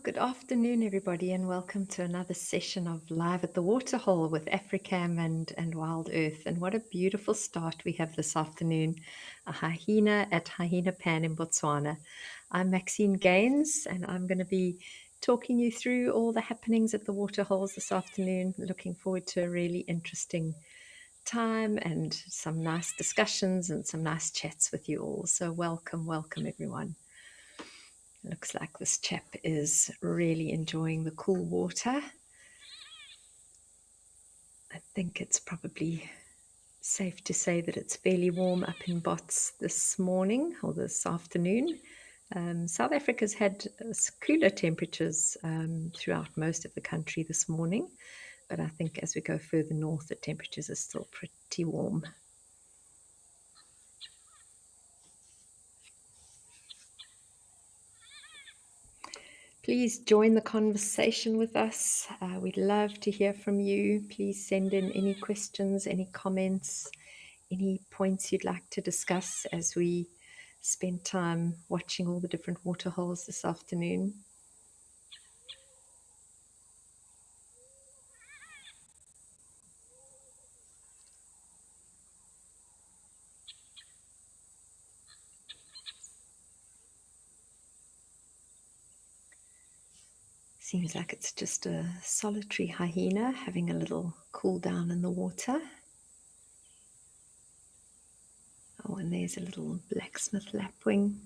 Good afternoon, everybody, and welcome to another session of Live at the Waterhole with Africam and Wild Earth. And what a beautiful start we have this afternoon. A hyena at Hyena Pan in Botswana. I'm Maxine Gaines, and I'm going to be talking you through all the happenings at the Waterholes this afternoon. Looking forward to a really interesting time and some nice discussions and some nice chats with you all. So welcome, everyone. Looks like this chap is really enjoying the cool water. I think it's probably safe to say that it's fairly warm up in Bots this morning or this afternoon. South Africa's had cooler temperatures throughout most of the country this morning, but I think as we go further north, the temperatures are still pretty warm. Please join the conversation with us. We'd love to hear from you. Please send in any questions, any comments, any points you'd like to discuss as we spend time watching all the different waterholes this afternoon. Seems like it's just a solitary hyena having a little cool down in the water. Oh, and there's a little blacksmith lapwing.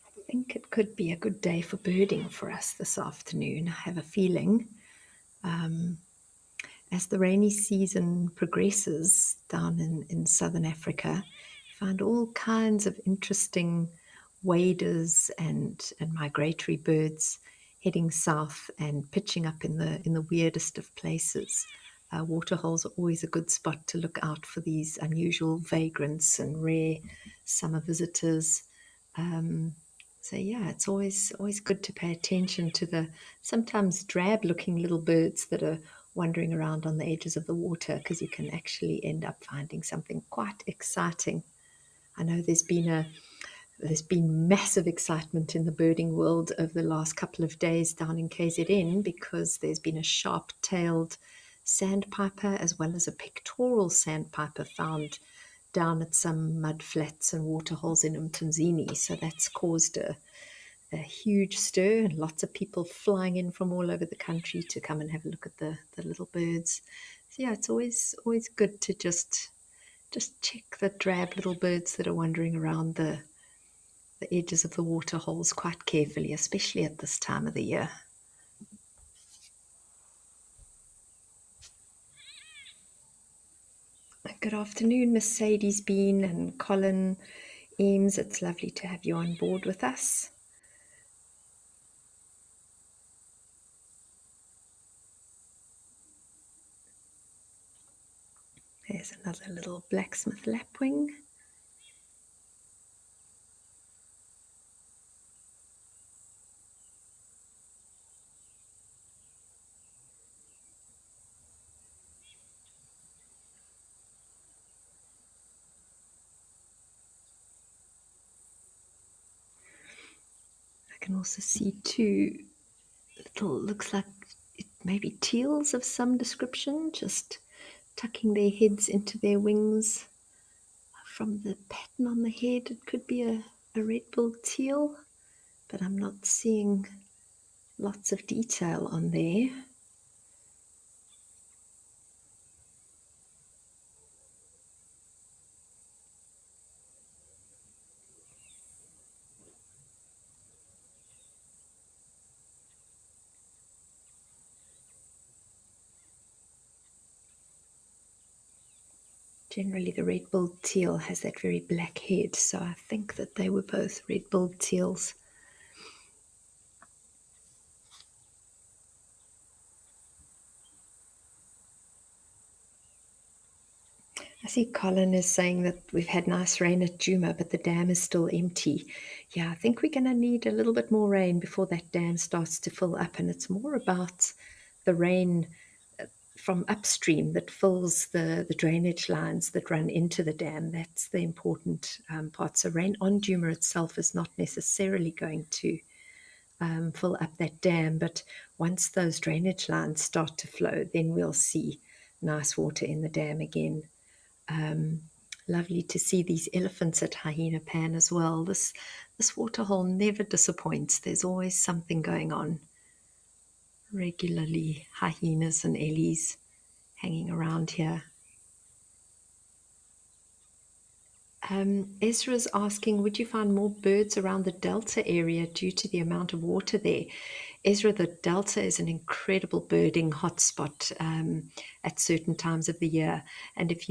I think it could be a good day for birding for us this afternoon. I have a feeling. As the rainy season progresses down in southern Africa, you find all kinds of interesting waders and migratory birds heading south and pitching up in the weirdest of places. Waterholes are always a good spot to look out for these unusual vagrants and rare summer visitors. So yeah, it's always good to pay attention to the sometimes drab-looking little birds that are wandering around on the edges of the water, because you can actually end up finding something quite exciting. I know there's been massive excitement in the birding world over the last couple of days down in KZN, because there's been a sharp-tailed sandpiper as well as a pectoral sandpiper found down at some mud flats and waterholes in Umtumzini. So that's caused a huge stir and lots of people flying in from all over the country to come and have a look at the little birds. So yeah, it's always good to just check the drab little birds that are wandering around the edges of the waterholes quite carefully, especially at this time of the year. Good afternoon, Miss Sadie's Bean and Colin Eames. It's lovely to have you on board with us. There's another little blacksmith lapwing. I can also see two little, looks like it may be teals of some description, just tucking their heads into their wings. From the pattern on the head, it could be a red-billed teal, but I'm not seeing lots of detail on there. Generally, the red-billed teal has that very black head, so I think that they were both red-billed teals. I see Colin is saying that we've had nice rain at Djuma, but the dam is still empty. Yeah, I think we're going to need a little bit more rain before that dam starts to fill up, and it's more about the rain from upstream that fills the drainage lines that run into the dam. That's the important part. So rain on Duma itself is not necessarily going to fill up that dam, but once those drainage lines start to flow, then we'll see nice water in the dam again. Lovely to see these elephants at Hyena Pan as well. This waterhole never disappoints. There's always something going on. Regularly hyenas and ellies hanging around here. Ezra's asking, would you find more birds around the delta area due to the amount of water there? Ezra, the delta is an incredible birding hotspot at certain times of the year. And if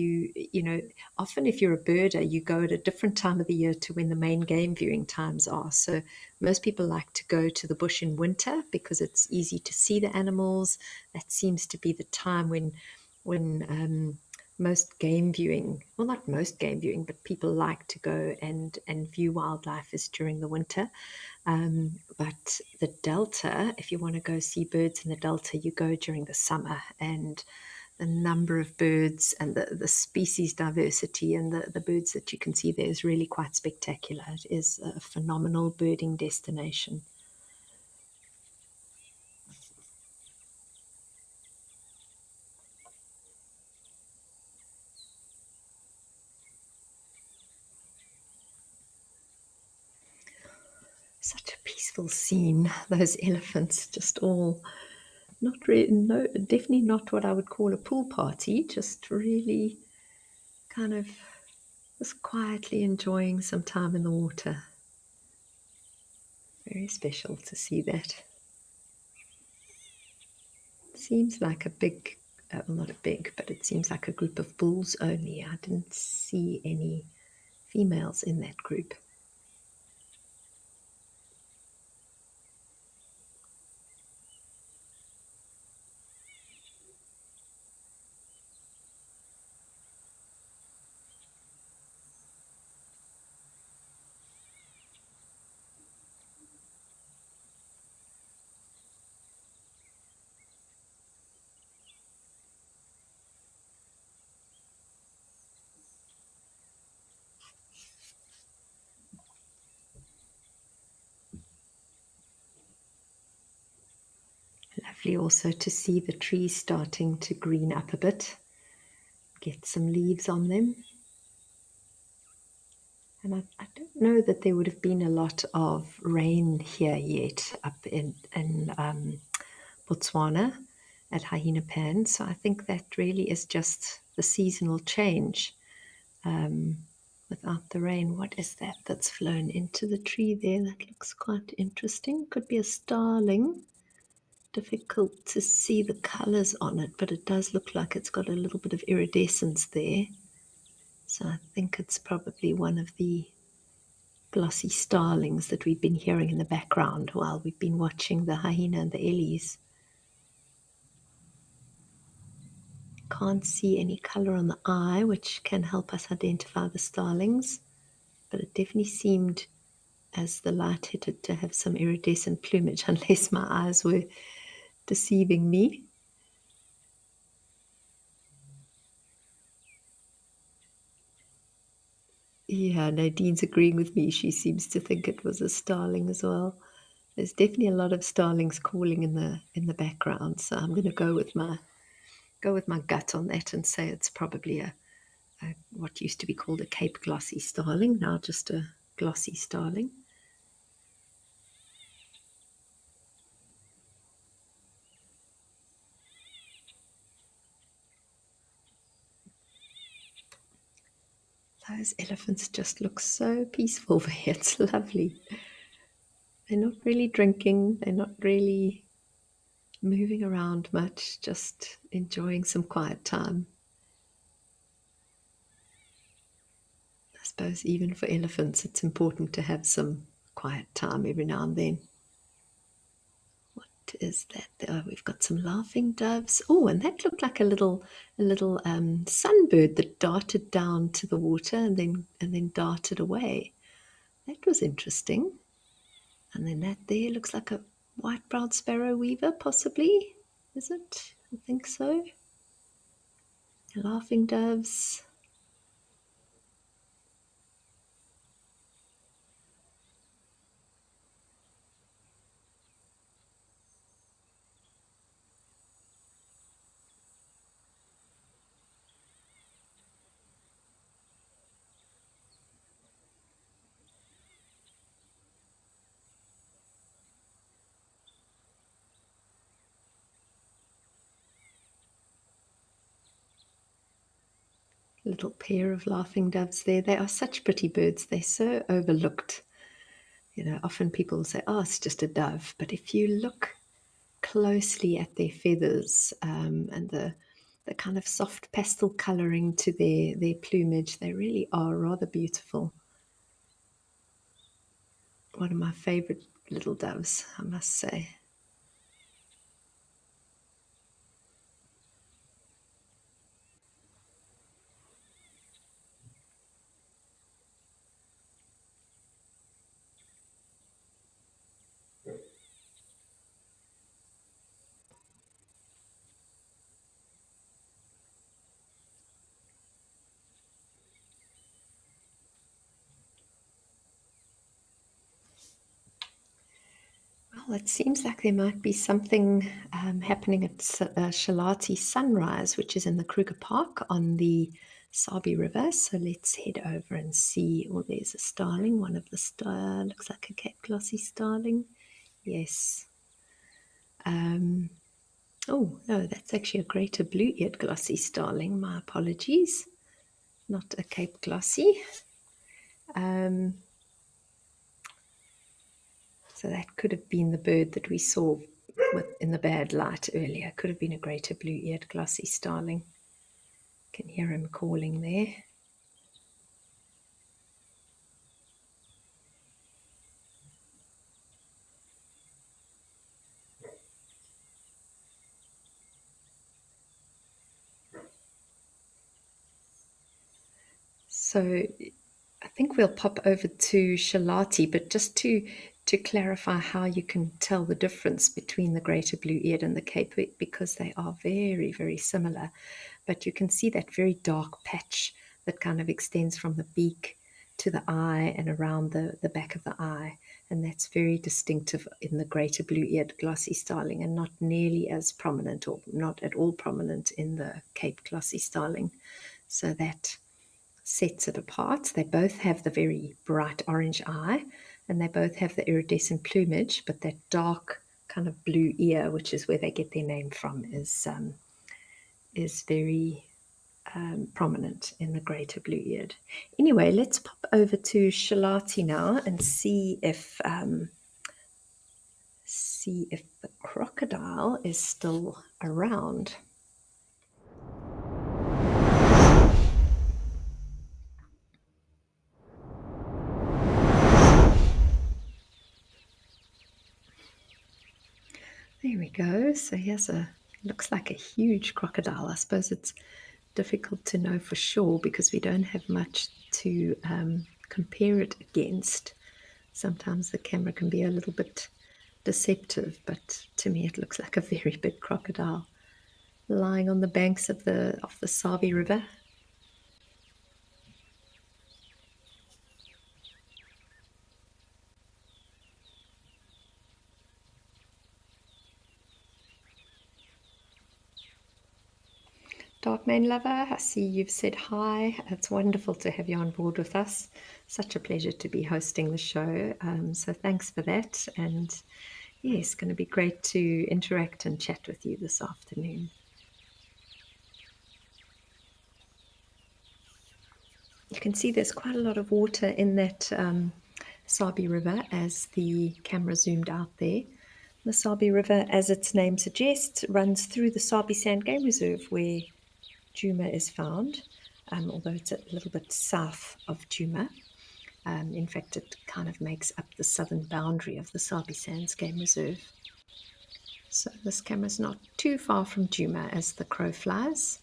often if you're a birder, you go at a different time of the year to when the main game viewing times are. So most people like to go to the bush in winter because it's easy to see the animals. That seems to be the time when most game viewing, well, not most game viewing, but people like to go and view wildlife is during the winter. But the delta, if you want to go see birds in the delta, you go during the summer, and the number of birds and the species diversity and the birds that you can see there is really quite spectacular. It is a phenomenal birding destination. Such a peaceful scene. Those elephants just all not really, no, definitely not what I would call a pool party, just really kind of just quietly enjoying some time in the water. Very special to see that. Seems like a big, well, not a big, but it seems like a group of bulls only. I didn't see any females in that group. Lovely also to see the trees starting to green up a bit, get some leaves on them. And I don't know that there would have been a lot of rain here yet up in Botswana at Hyena Pan. So I think that really is just the seasonal change. Without the rain, what is that that's flown into the tree there? That looks quite interesting. Could be a starling. Difficult to see the colors on it, but it does look like it's got a little bit of iridescence there. So I think it's probably one of the glossy starlings that we've been hearing in the background while we've been watching the hyena and the ellies. Can't see any color on the eye, which can help us identify the starlings, but it definitely seemed, as the light hit it, to have some iridescent plumage, unless my eyes were deceiving me. Yeah, Nadine's agreeing with me. She seems to think it was a starling as well. There's definitely a lot of starlings calling in the background, so I'm going to go with my gut on that and say it's probably a what used to be called a Cape glossy starling, now just a glossy starling. Those elephants just look so peaceful there. It's lovely. They're not really drinking, they're not really moving around much, just enjoying some quiet time. I suppose even for elephants, it's important to have some quiet time every now and then. What is that? Oh, we've got some laughing doves. Oh, and that looked like a little sunbird that darted down to the water and then darted away. That was interesting. And then that there looks like a white-browed sparrow weaver, possibly. Is it? I think so. Laughing doves. Little pair of laughing doves there. They are such pretty birds. They're so overlooked. You know, often people say, oh, it's just a dove. But if you look closely at their feathers and the kind of soft pastel colouring to their plumage, they really are rather beautiful. One of my favourite little doves, I must say. Well, it seems like there might be something happening at Shalati Sunrise, which is in the Kruger Park on the Sabi River. So let's head over and see. Oh, there's a starling. One of the looks like a Cape Glossy starling. Yes. Oh, no, that's actually a greater blue-eared glossy starling. My apologies. Not a Cape Glossy. So that could have been the bird that we saw in the bad light earlier. Could have been a greater blue-eared glossy starling. Can hear him calling there. So I think we'll pop over to Shalati, but just to clarify how you can tell the difference between the greater blue-eared and the Cape, because they are very, very similar. But you can see that very dark patch that kind of extends from the beak to the eye and around the back of the eye. And that's very distinctive in the greater blue-eared glossy starling, and not nearly as prominent, or not at all prominent, in the Cape glossy starling. So that sets it apart. They both have the very bright orange eye, and they both have the iridescent plumage, but that dark kind of blue ear, which is where they get their name from, is very prominent in the greater blue-eared. Anyway, let's pop over to Shalati now and see if the crocodile is still around. There we go. So here's looks like a huge crocodile. I suppose it's difficult to know for sure because we don't have much to compare it against. Sometimes the camera can be a little bit deceptive, but to me it looks like a very big crocodile lying on the banks of the Sabi River. Dark Mane Lover, I see you've said hi. It's wonderful to have you on board with us. Such a pleasure to be hosting the show. So thanks for that. And yeah, it's going to be great to interact and chat with you this afternoon. You can see there's quite a lot of water in that Sabi River as the camera zoomed out there. The Sabi River, as its name suggests, runs through the Sabi Sand Game Reserve where Djuma is found, although it's a little bit south of Djuma. In fact, it kind of makes up the southern boundary of the Sabi Sands Game Reserve. So this camera's not too far from Djuma as the crow flies.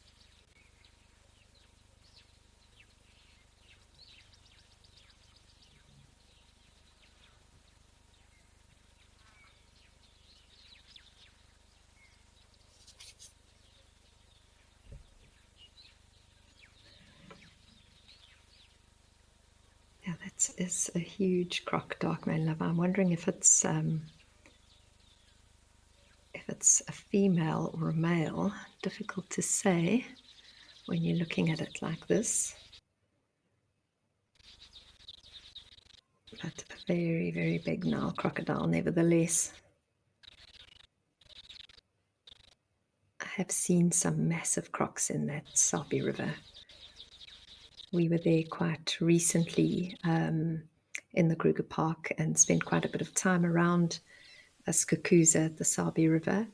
is a huge croc, dark mane lover. I'm wondering if it's a female or a male. Difficult to say when you're looking at it like this. But a very, very big Nile crocodile, nevertheless. I have seen some massive crocs in that Sabi River. We were there quite recently in the Kruger Park and spent quite a bit of time around Skakuza at the Sabi River.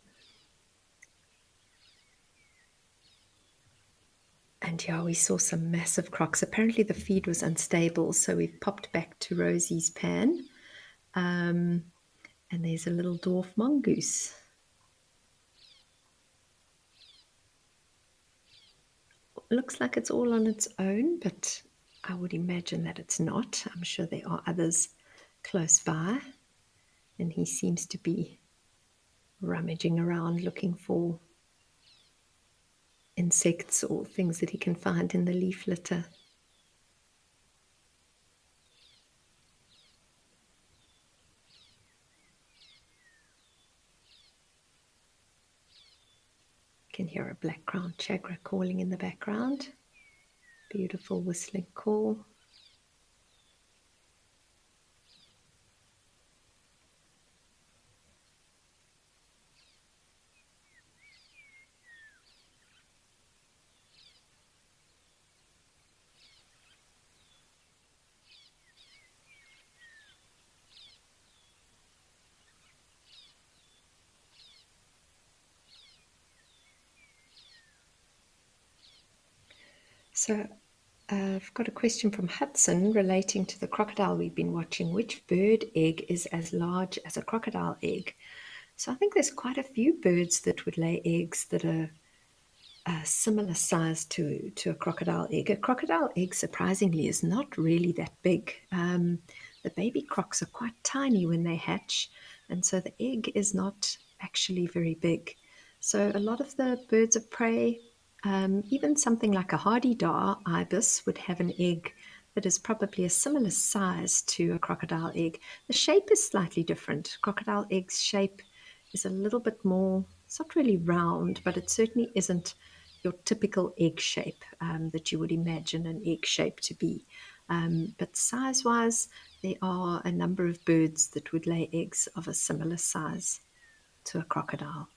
And yeah, we saw some massive crocs. Apparently the feed was unstable, so we've popped back to Rosie's pan. And there's a little dwarf mongoose. Looks like it's all on its own, but I would imagine that it's not. I'm sure there are others close by. And he seems to be rummaging around looking for insects or things that he can find in the leaf litter. You can hear a black-crowned chagra calling in the background. Beautiful whistling call. So I've got a question from Hudson relating to the crocodile we've been watching. Which bird egg is as large as a crocodile egg? So I think there's quite a few birds that would lay eggs that are a similar size to a crocodile egg. A crocodile egg, surprisingly, is not really that big. The baby crocs are quite tiny when they hatch, and so the egg is not actually very big. So a lot of the birds of prey, even something like a hardy-dar ibis, would have an egg that is probably a similar size to a crocodile egg. The shape is slightly different. Crocodile egg's shape is a little bit more, it's not really round, but it certainly isn't your typical egg shape that you would imagine an egg shape to be. But size-wise, there are a number of birds that would lay eggs of a similar size to a crocodile.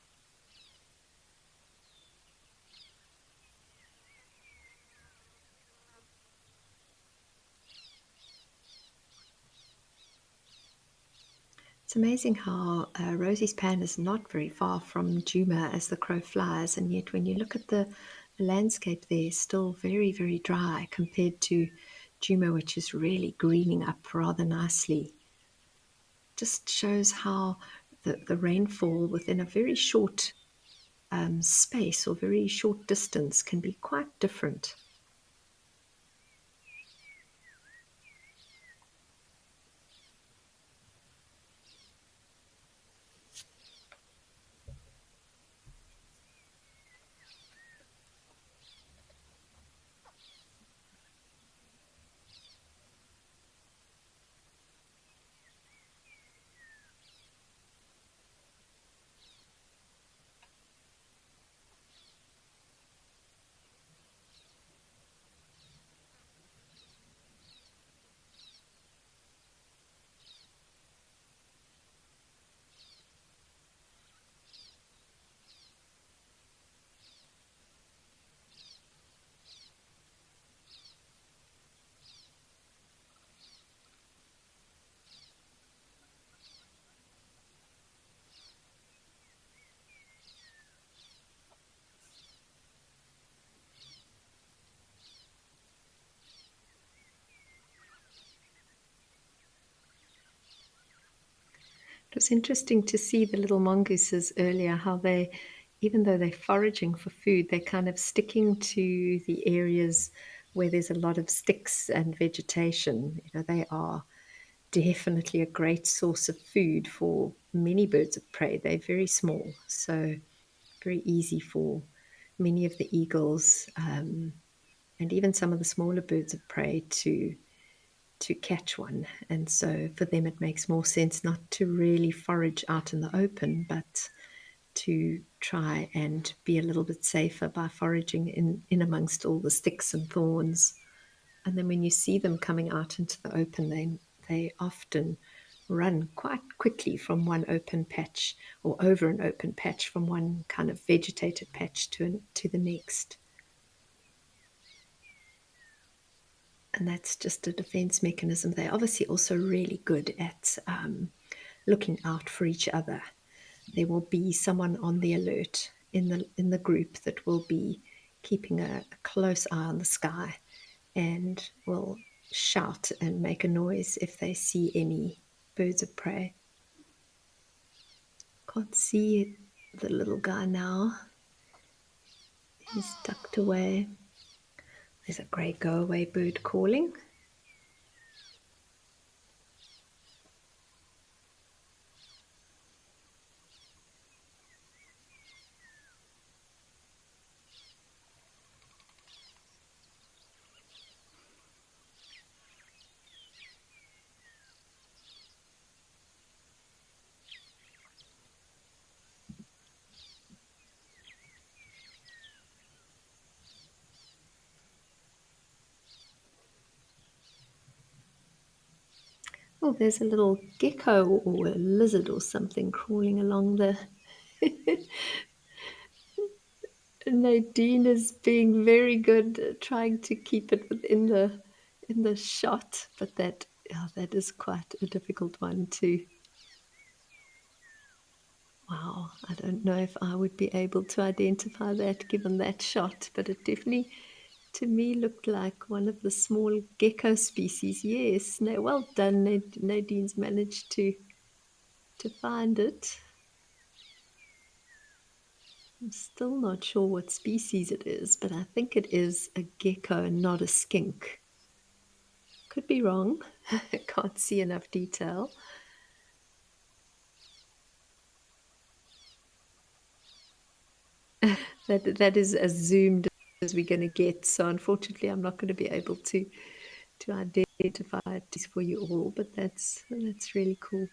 It's amazing how Rosie's pan is not very far from Juma as the crow flies, and yet when you look at the landscape there, still very, very dry compared to Juma, which is really greening up rather nicely. Just shows how the rainfall within a very short space or very short distance can be quite different. It was interesting to see the little mongooses earlier, how they, even though they're foraging for food, they're kind of sticking to the areas where there's a lot of sticks and vegetation. You know, they are definitely a great source of food for many birds of prey. They're very small, so very easy for many of the eagles and even some of the smaller birds of prey to to catch one. And so for them, it makes more sense not to really forage out in the open, but to try and be a little bit safer by foraging in amongst all the sticks and thorns. And then when you see them coming out into the open, they often run quite quickly from one open patch or over an open patch from one kind of vegetated patch to the next. And that's just a defense mechanism. They're obviously also really good at looking out for each other. There will be someone on the alert in the group that will be keeping a close eye on the sky and will shout and make a noise if they see any birds of prey. Can't see the little guy now. He's tucked away. There's a grey go-away bird calling. Oh, there's a little gecko or a lizard or something crawling along the... Nadine is being very good trying to keep it within the shot, but that is quite a difficult one too. Wow, I don't know if I would be able to identify that given that shot, but it definitely to me looked like one of the small gecko species. Yes, no, well done. Nadine's managed to find it. I'm still not sure what species it is, but I think it is a gecko and not a skink. Could be wrong. I can't see enough detail. That is as zoomed as we're going to get. So unfortunately, I'm not going to be able to identify it for you all. But that's really cool.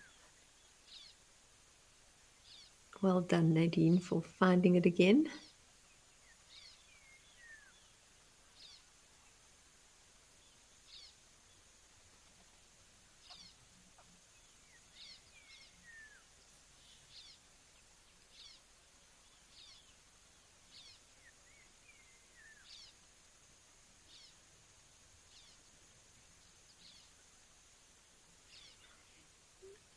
Well done, Nadine, for finding it again.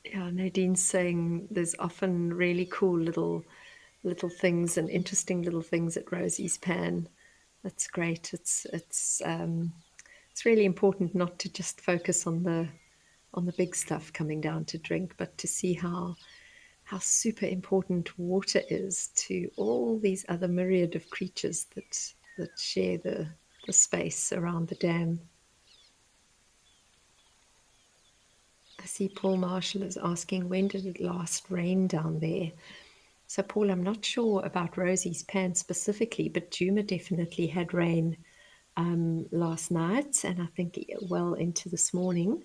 Yeah, Nadine's saying there's often really cool little things and interesting little things at Rosie's Pan. That's great. It's really important not to just focus on the big stuff coming down to drink, but to see how super important water is to all these other myriad of creatures that share the space around the dam. I see Paul Marshall is asking, when did it last rain down there? So, Paul, I'm not sure about Rosie's Pan specifically, but Juma definitely had rain last night, and I think well into this morning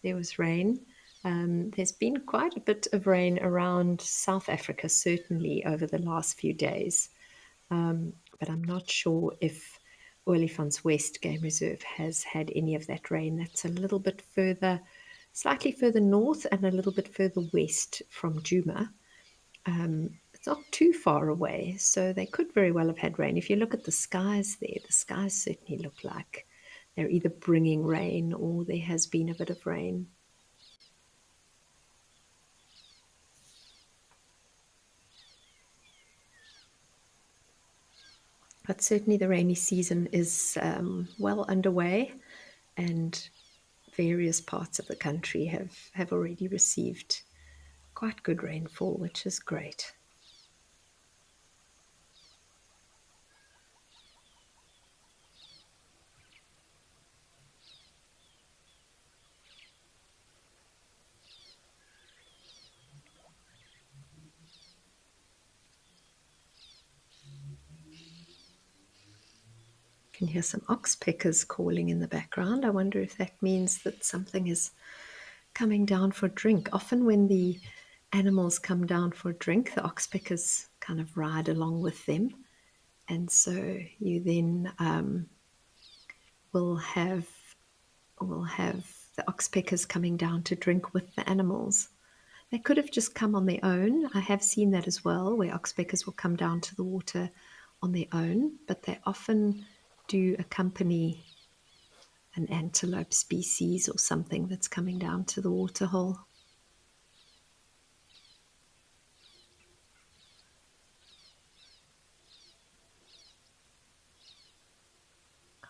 there was rain. There's been quite a bit of rain around South Africa, certainly over the last few days, but I'm not sure if Olifants West Game Reserve has had any of that rain. That's a little bit further, slightly further north and a little bit further west from Juma. It's not too far away, so they could very well have had rain. If you look at the skies there, the skies certainly look like they're either bringing rain or there has been a bit of rain. But certainly the rainy season is well underway, and various parts of the country have already received quite good rainfall, which is great. can hear some oxpeckers calling in the background. I wonder if that means that something is coming down for a drink. Often when the animals come down for a drink, the oxpeckers kind of ride along with them. And so you then will have the oxpeckers coming down to drink with the animals. They could have just come on their own. I have seen that as well, where oxpeckers will come down to the water on their own, but they often do accompany an antelope species or something that's coming down to the waterhole.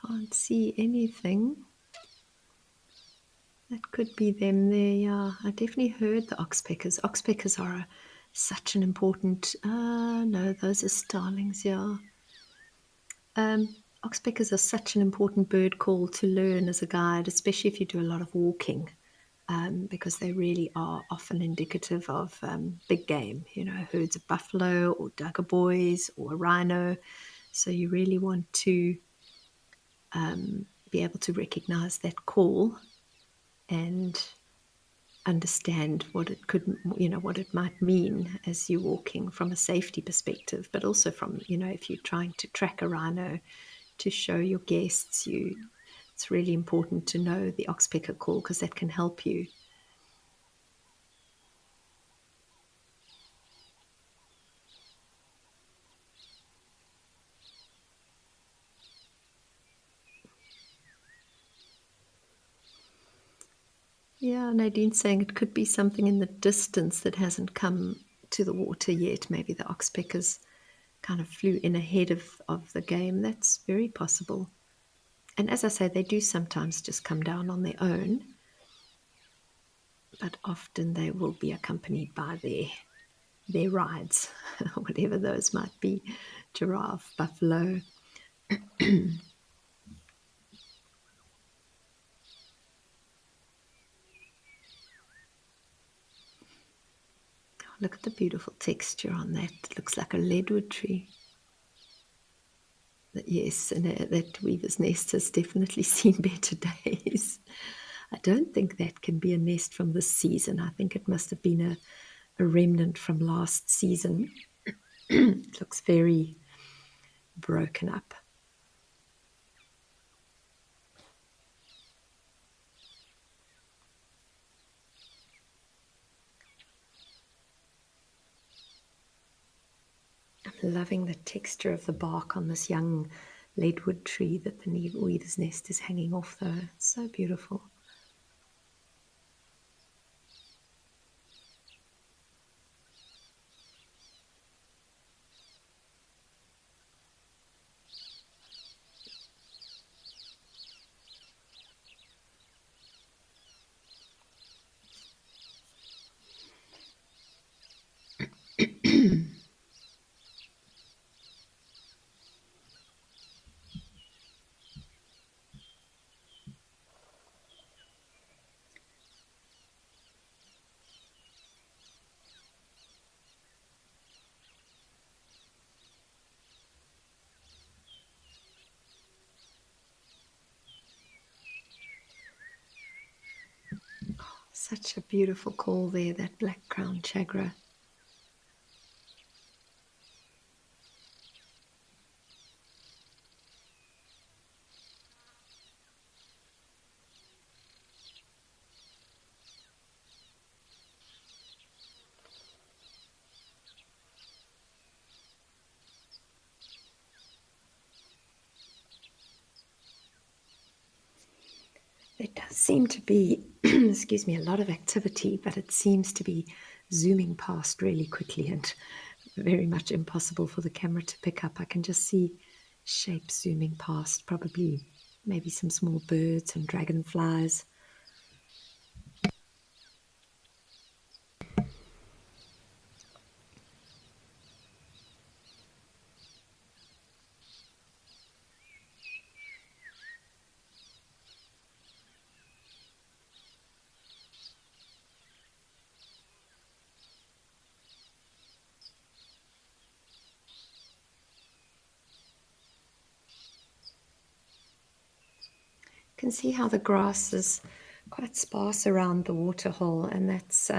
Can't see anything. That could be them there, yeah. I definitely heard the oxpeckers. Oxpeckers are such an important... no, those are starlings, yeah. Oxpeckers are such an important bird call to learn as a guide, especially if you do a lot of walking, because they really are often indicative of big game, herds of buffalo or boys or a rhino. So you really want to be able to recognize that call and understand what it could, what it might mean as you're walking from a safety perspective, but also from, if you're trying to track a rhino to show your guests, it's really important to know the oxpecker call because that can help you. Yeah, Nadine's saying it could be something in the distance that hasn't come to the water yet. Maybe the oxpeckers kind of flew in ahead of the game. That's very possible. And as I say, they do sometimes just come down on their own, but often they will be accompanied by their rides, whatever those might be, giraffe, buffalo. Look at the beautiful texture on that. It looks like a leadwood tree. Yes, and that weaver's nest has definitely seen better days. I don't think that can be a nest from this season. I think it must have been a remnant from last season. It looks very broken up. I'm loving the texture of the bark on this young leadwood tree that the weaver's nest is hanging off, though. It's so beautiful. Such a beautiful call there, that black-crowned chagra. There does seem to be, excuse me, a lot of activity, but it seems to be zooming past really quickly and very much impossible for the camera to pick up. I can just see shapes zooming past, probably maybe some small birds and dragonflies. can see how the grass is quite sparse around the waterhole, and that's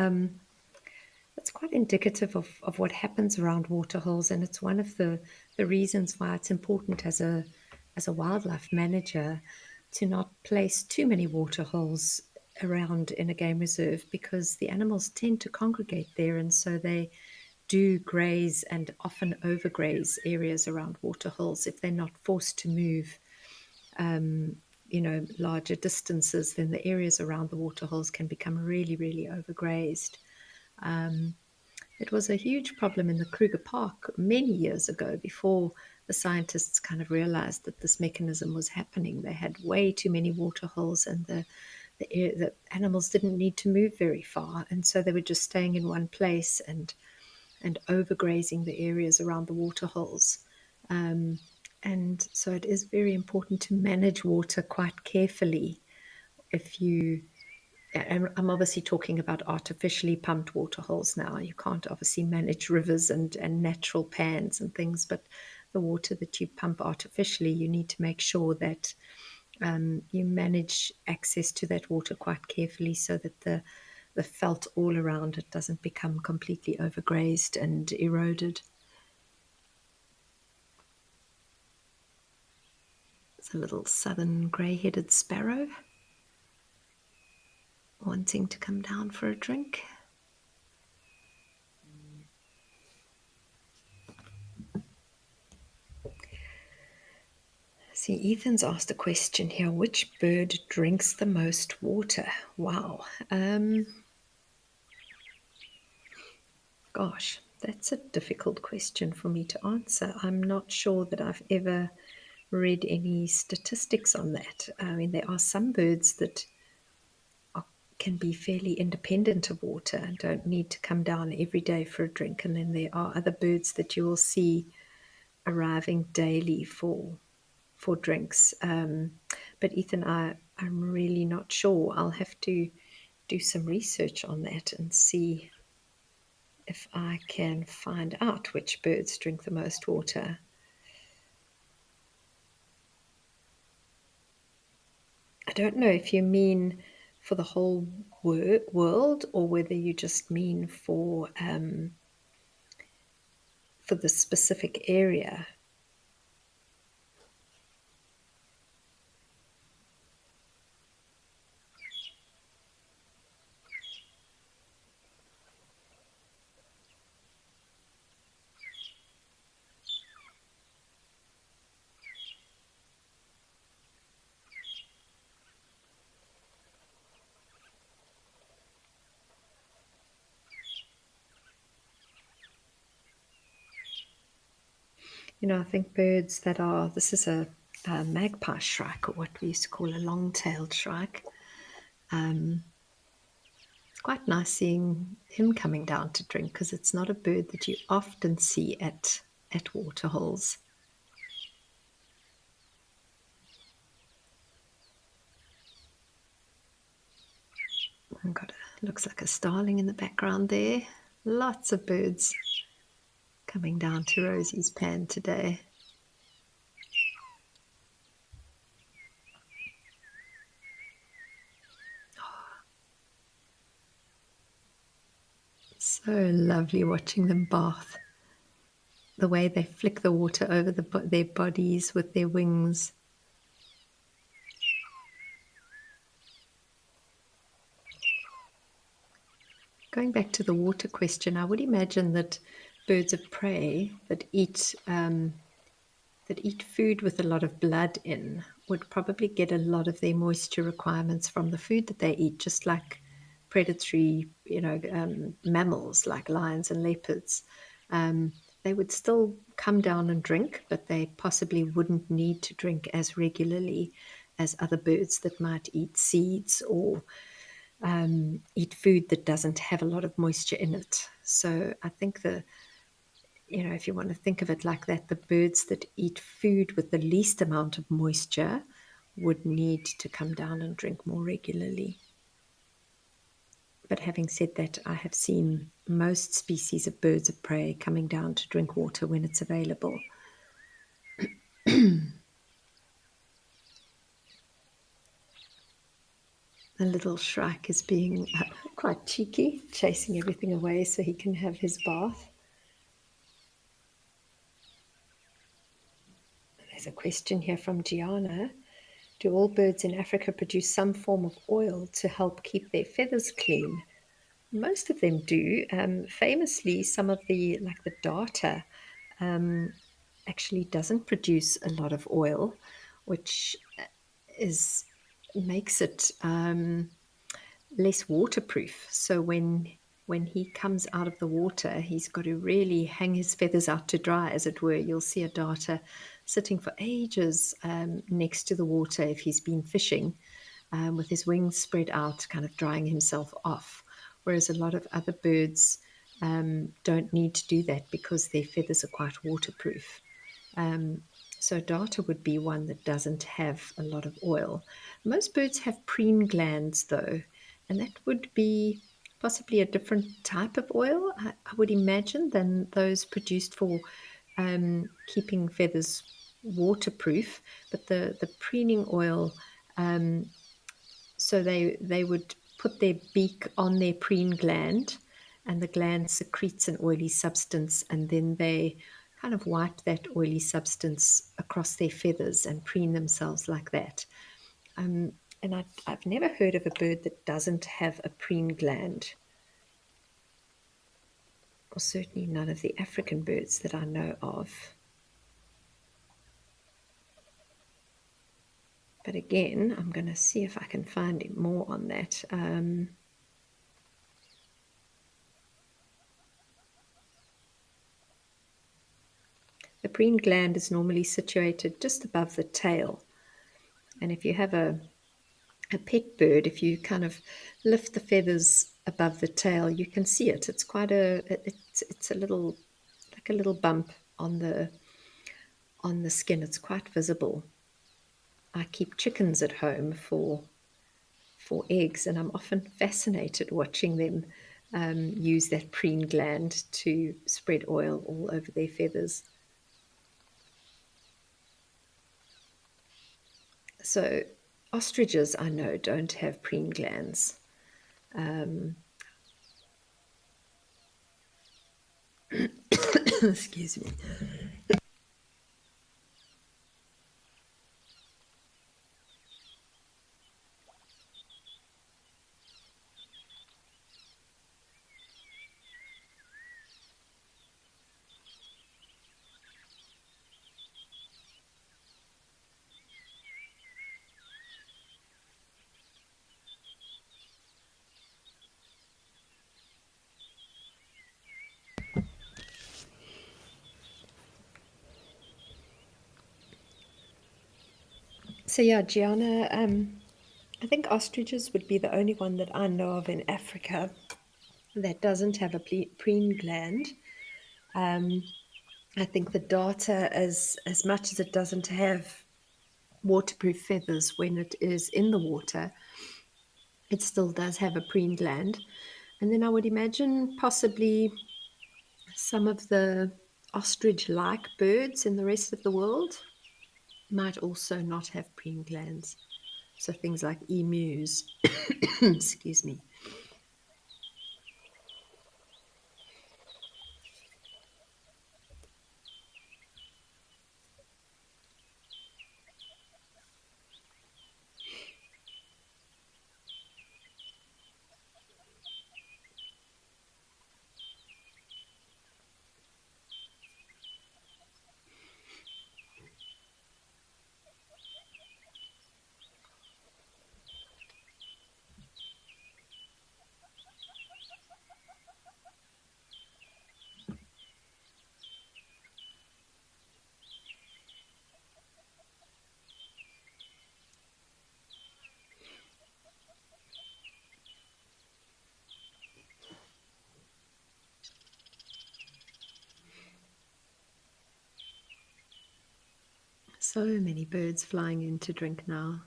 quite indicative of what happens around waterholes, and it's one of the reasons why it's important as a wildlife manager to not place too many waterholes around in a game reserve, because the animals tend to congregate there, and so they do graze and often overgraze areas around waterholes. If they're not forced to move larger distances, then the areas around the waterholes can become really, really overgrazed. It was a huge problem in the Kruger Park many years ago, before the scientists kind of realized that this mechanism was happening. They had way too many waterholes, and the animals didn't need to move very far, and so they were just staying in one place and overgrazing the areas around the waterholes. And so it is very important to manage water quite carefully. And I'm obviously talking about artificially pumped waterholes now. You can't obviously manage rivers and natural pans and things, but the water that you pump artificially, you need to make sure that you manage access to that water quite carefully, so that the felt all around it doesn't become completely overgrazed and eroded. It's a little southern grey-headed sparrow wanting to come down for a drink. See, Ethan's asked a question here. Which bird drinks the most water? Wow. Gosh, that's a difficult question for me to answer. I'm not sure that I've ever read any statistics on that. I mean, there are some birds that can be fairly independent of water and don't need to come down every day for a drink. And then there are other birds that you will see arriving daily for drinks. But Ethan, I'm really not sure. I'll have to do some research on that and see if I can find out which birds drink the most water. I don't know if you mean for the whole world, or whether you just mean for the specific area. I think birds that are, this is a magpie shrike, or what we used to call a long-tailed shrike. It's quite nice seeing him coming down to drink, because it's not a bird that you often see at waterholes. I've got looks like a starling in the background there. Lots of birds coming down to Rosie's pan today. So lovely watching them bath. The way they flick the water over their bodies with their wings. Going back to the water question, I would imagine that birds of prey that eat food with a lot of blood in would probably get a lot of their moisture requirements from the food that they eat, just like predatory, mammals like lions and leopards. They would still come down and drink, but they possibly wouldn't need to drink as regularly as other birds that might eat seeds or eat food that doesn't have a lot of moisture in it. So I think if you want to think of it like that, the birds that eat food with the least amount of moisture would need to come down and drink more regularly. But having said that, I have seen most species of birds of prey coming down to drink water when it's available. The little shrike is being quite cheeky, chasing everything away so he can have his bath. There's a question here from Gianna. Do all birds in Africa produce some form of oil to help keep their feathers clean? Most of them do. Famously, some of like the darter, actually doesn't produce a lot of oil, which is makes it less waterproof. So when he comes out of the water, he's got to really hang his feathers out to dry, as it were. You'll see a darter sitting for ages next to the water if he's been fishing, with his wings spread out, kind of drying himself off. Whereas a lot of other birds don't need to do that because their feathers are quite waterproof. So darter would be one that doesn't have a lot of oil. Most birds have preen glands though, and that would be possibly a different type of oil, I would imagine, than those produced for keeping feathers waterproof. But the preening oil, so they would put their beak on their preen gland, and the gland secretes an oily substance, and then they kind of wipe that oily substance across their feathers and preen themselves like that. And I've never heard of a bird that doesn't have a preen gland, or certainly none of the African birds that I know of. But again, I'm going to see if I can find more on that. The preen gland is normally situated just above the tail. And if you have a pet bird, if you kind of lift the feathers above the tail, you can see it. It's quite it's a little, like a little bump on the skin. It's quite visible. I keep chickens at home for eggs, and I'm often fascinated watching them use that preen gland to spread oil all over their feathers. So ostriches, I know, don't have preen glands. Excuse me. So yeah, Gianna, I think ostriches would be the only one that I know of in Africa that doesn't have a preen gland. I think the darter, as much as it doesn't have waterproof feathers when it is in the water, it still does have a preen gland. And then I would imagine possibly some of the ostrich-like birds in the rest of the world might also not have preen glands. So things like emus, excuse me. So many birds flying in to drink now.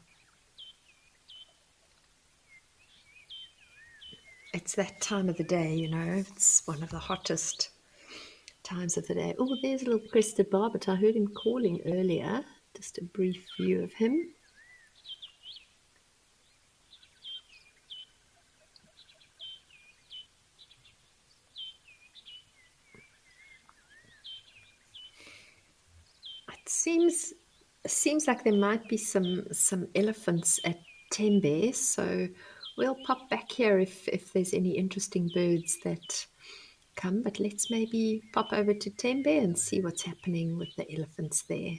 It's that time of the day, you know, it's one of the hottest times of the day. Oh, there's a little crested barbet. I heard him calling earlier. Just a brief view of him. Seems like there might be some elephants at Tembe, so we'll pop back here if there's any interesting birds that come. But let's maybe pop over to Tembe and see what's happening with the elephants there.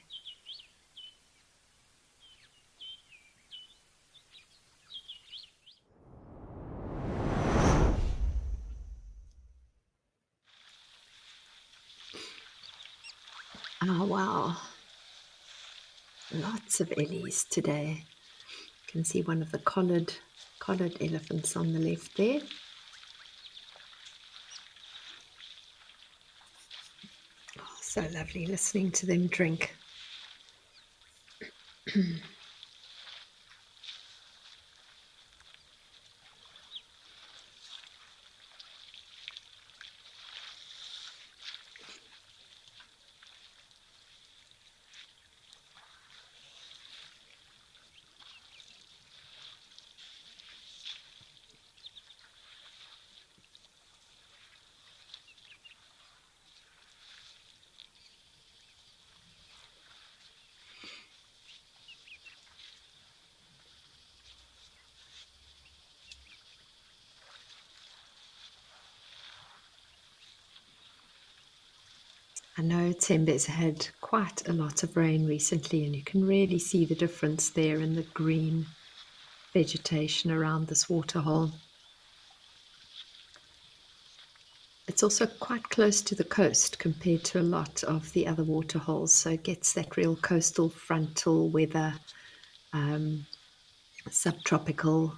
Oh wow, lots of ellies today. You can see one of the collared elephants on the left there. Oh, so lovely listening to them drink. I know Tembe's had quite a lot of rain recently, and you can really see the difference there in the green vegetation around this waterhole. It's also quite close to the coast compared to a lot of the other waterholes, so it gets that real coastal frontal weather, subtropical.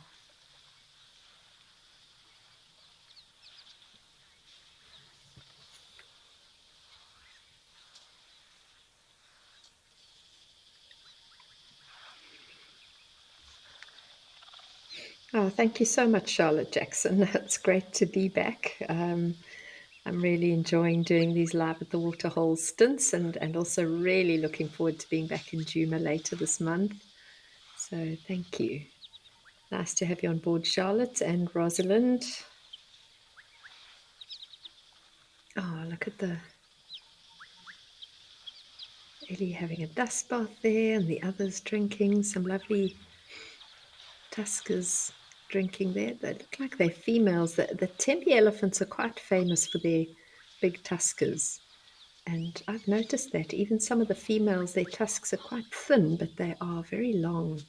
Oh, thank you so much, Charlotte Jackson. It's great to be back. I'm really enjoying doing these live at the waterhole stints, and also really looking forward to being back in Juma later this month. So thank you. Nice to have you on board, Charlotte and Rosalind. Oh, look at the Ellie having a dust bath there, and the others drinking some lovely tuskers drinking there. They look like they're females. The Tempe elephants are quite famous for their big tuskers. And I've noticed that even some of the females, their tusks are quite thin, but they are very long.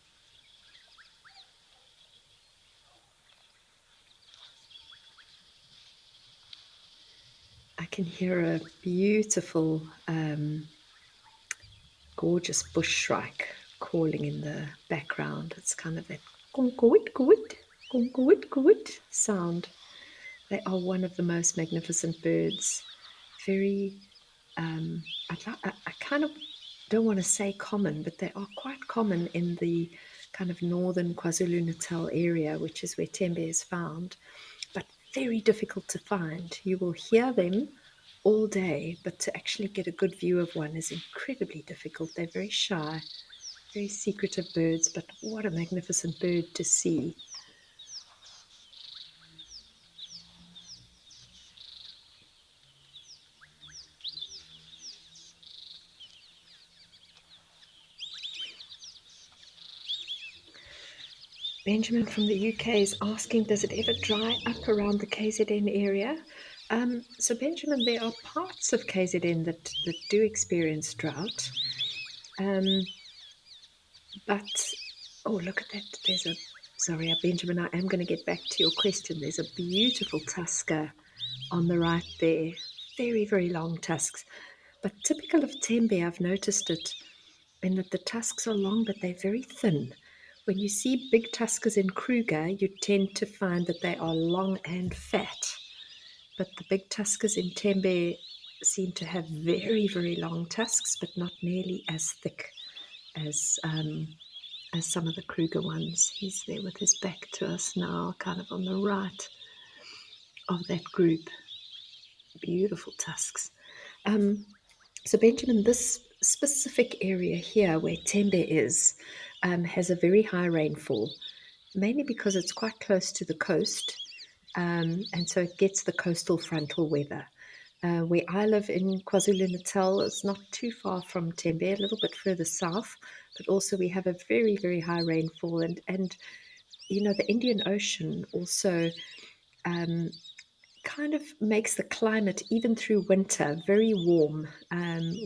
I can hear a beautiful, gorgeous bush shrike calling in the background. It's kind of that kunkawit sound. They are one of the most magnificent birds. Very, I kind of don't want to say common, but they are quite common in the kind of northern KwaZulu-Natal area, which is where Tembe is found, but very difficult to find. You will hear them all day, but to actually get a good view of one is incredibly difficult. They're very shy, very secretive birds, but what a magnificent bird to see. Benjamin from the UK is asking, does it ever dry up around the KZN area? So Benjamin, there are parts of KZN that do experience drought. But, oh, look at that. Sorry, Benjamin, I am going to get back to your question. There's a beautiful tusker on the right there. Very, very long tusks. But typical of Tembe, I've noticed it in that the tusks are long, but they're very thin. When you see big tuskers in Kruger, you tend to find that they are long and fat. But the big tuskers in Tembe seem to have very, very long tusks, but not nearly as thick as some of the Kruger ones. He's there with his back to us now, kind of on the right of that group. Beautiful tusks. So Benjamin, this specific area here where Tembe is has a very high rainfall, mainly because it's quite close to the coast, and so it gets the coastal frontal weather. Where I live in KwaZulu-Natal, it's not too far from Tembe, a little bit further south, but also we have a very, very high rainfall. And you know, the Indian Ocean also kind of makes the climate, even through winter, very warm.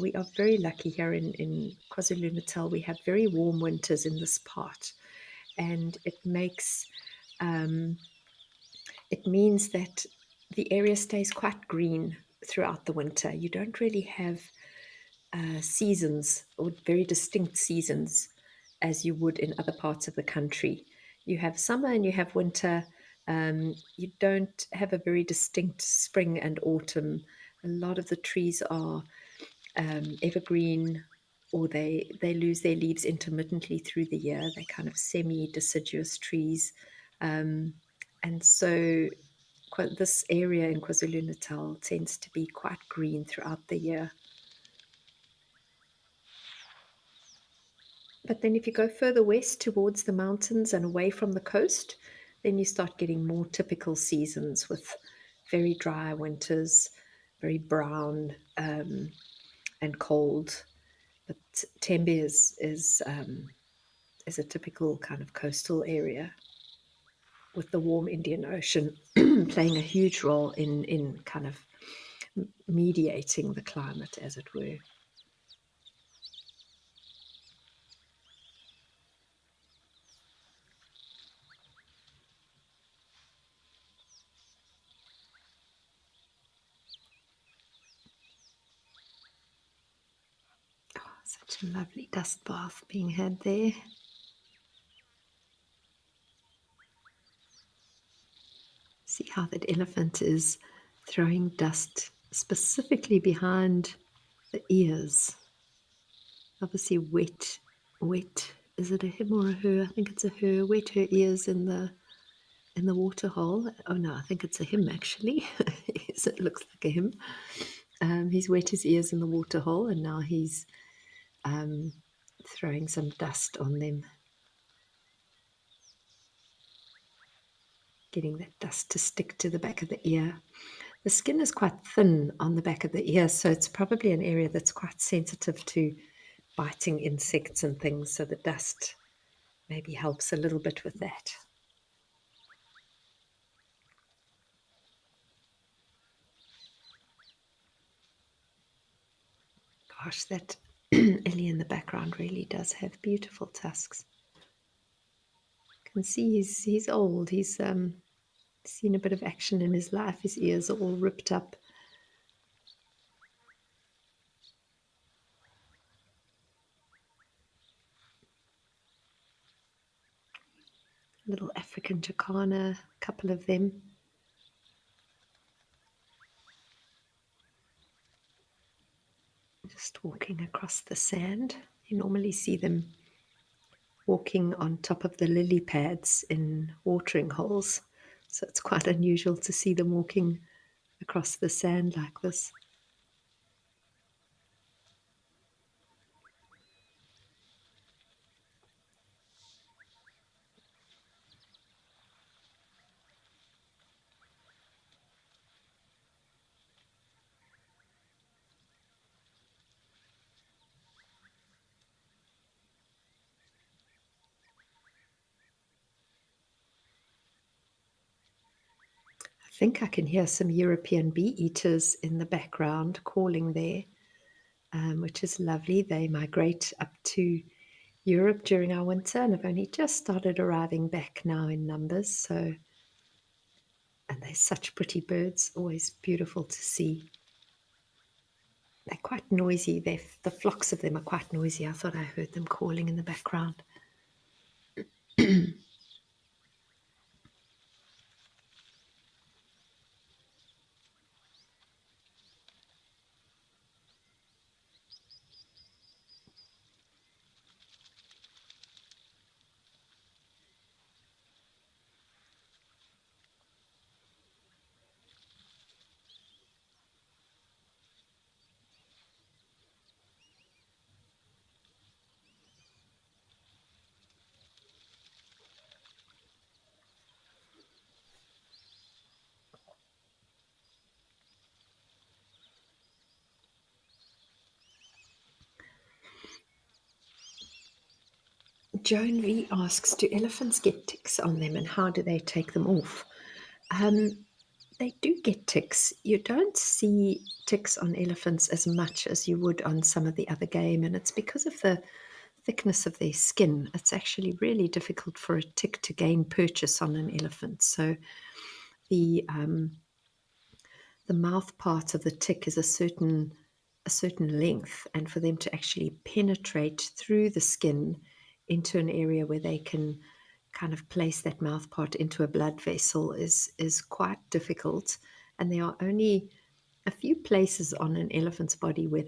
We are very lucky here in KwaZulu-Natal. We have very warm winters in this part, and it means that the area stays quite green throughout the winter. You don't really have seasons or very distinct seasons as you would in other parts of the country. You have summer and you have winter. You don't have a very distinct spring and autumn. A lot of the trees are evergreen, or they lose their leaves intermittently through the year. They're kind of semi-deciduous trees. And so this area in KwaZulu-Natal tends to be quite green throughout the year. But then if you go further west towards the mountains and away from the coast, then you start getting more typical seasons with very dry winters, very brown and cold. But Tembe is a typical kind of coastal area with the warm Indian Ocean playing a huge role in kind of mediating the climate, as it were. Oh, such a lovely dust bath being had there. See how that elephant is throwing dust specifically behind the ears. Obviously wet. Is it a him or a her? I think it's a her. Wet her ears in the water hole. Oh no, I think it's a him actually. Yes, it looks like a him. He's wet his ears in the water hole, and now he's throwing some dust on them, getting that dust to stick to the back of the ear. The skin is quite thin on the back of the ear, so it's probably an area that's quite sensitive to biting insects and things, so the dust maybe helps a little bit with that. Gosh, that Ellie in the background really does have beautiful tusks. You can see he's old. He's seen a bit of action in his life. His ears are all ripped up. Little African jacana, a couple of them. Just walking across the sand. You normally see them walking on top of the lily pads in watering holes. So it's quite unusual to see them walking across the sand like this. I think I can hear some European bee eaters in the background calling there, which is lovely. They migrate up to Europe during our winter and have only just started arriving back now in numbers. So, and they're such pretty birds, always beautiful to see. They're quite noisy. The flocks of them are quite noisy. I thought I heard them calling in the background. Joan V asks, do elephants get ticks on them and how do they take them off? They do get ticks. You don't see ticks on elephants as much as you would on some of the other game, and it's because of the thickness of their skin. It's actually really difficult for a tick to gain purchase on an elephant. So the mouth part of the tick is a certain length, and for them to actually penetrate through the skin into an area where they can kind of place that mouth part into a blood vessel is quite difficult. And there are only a few places on an elephant's body where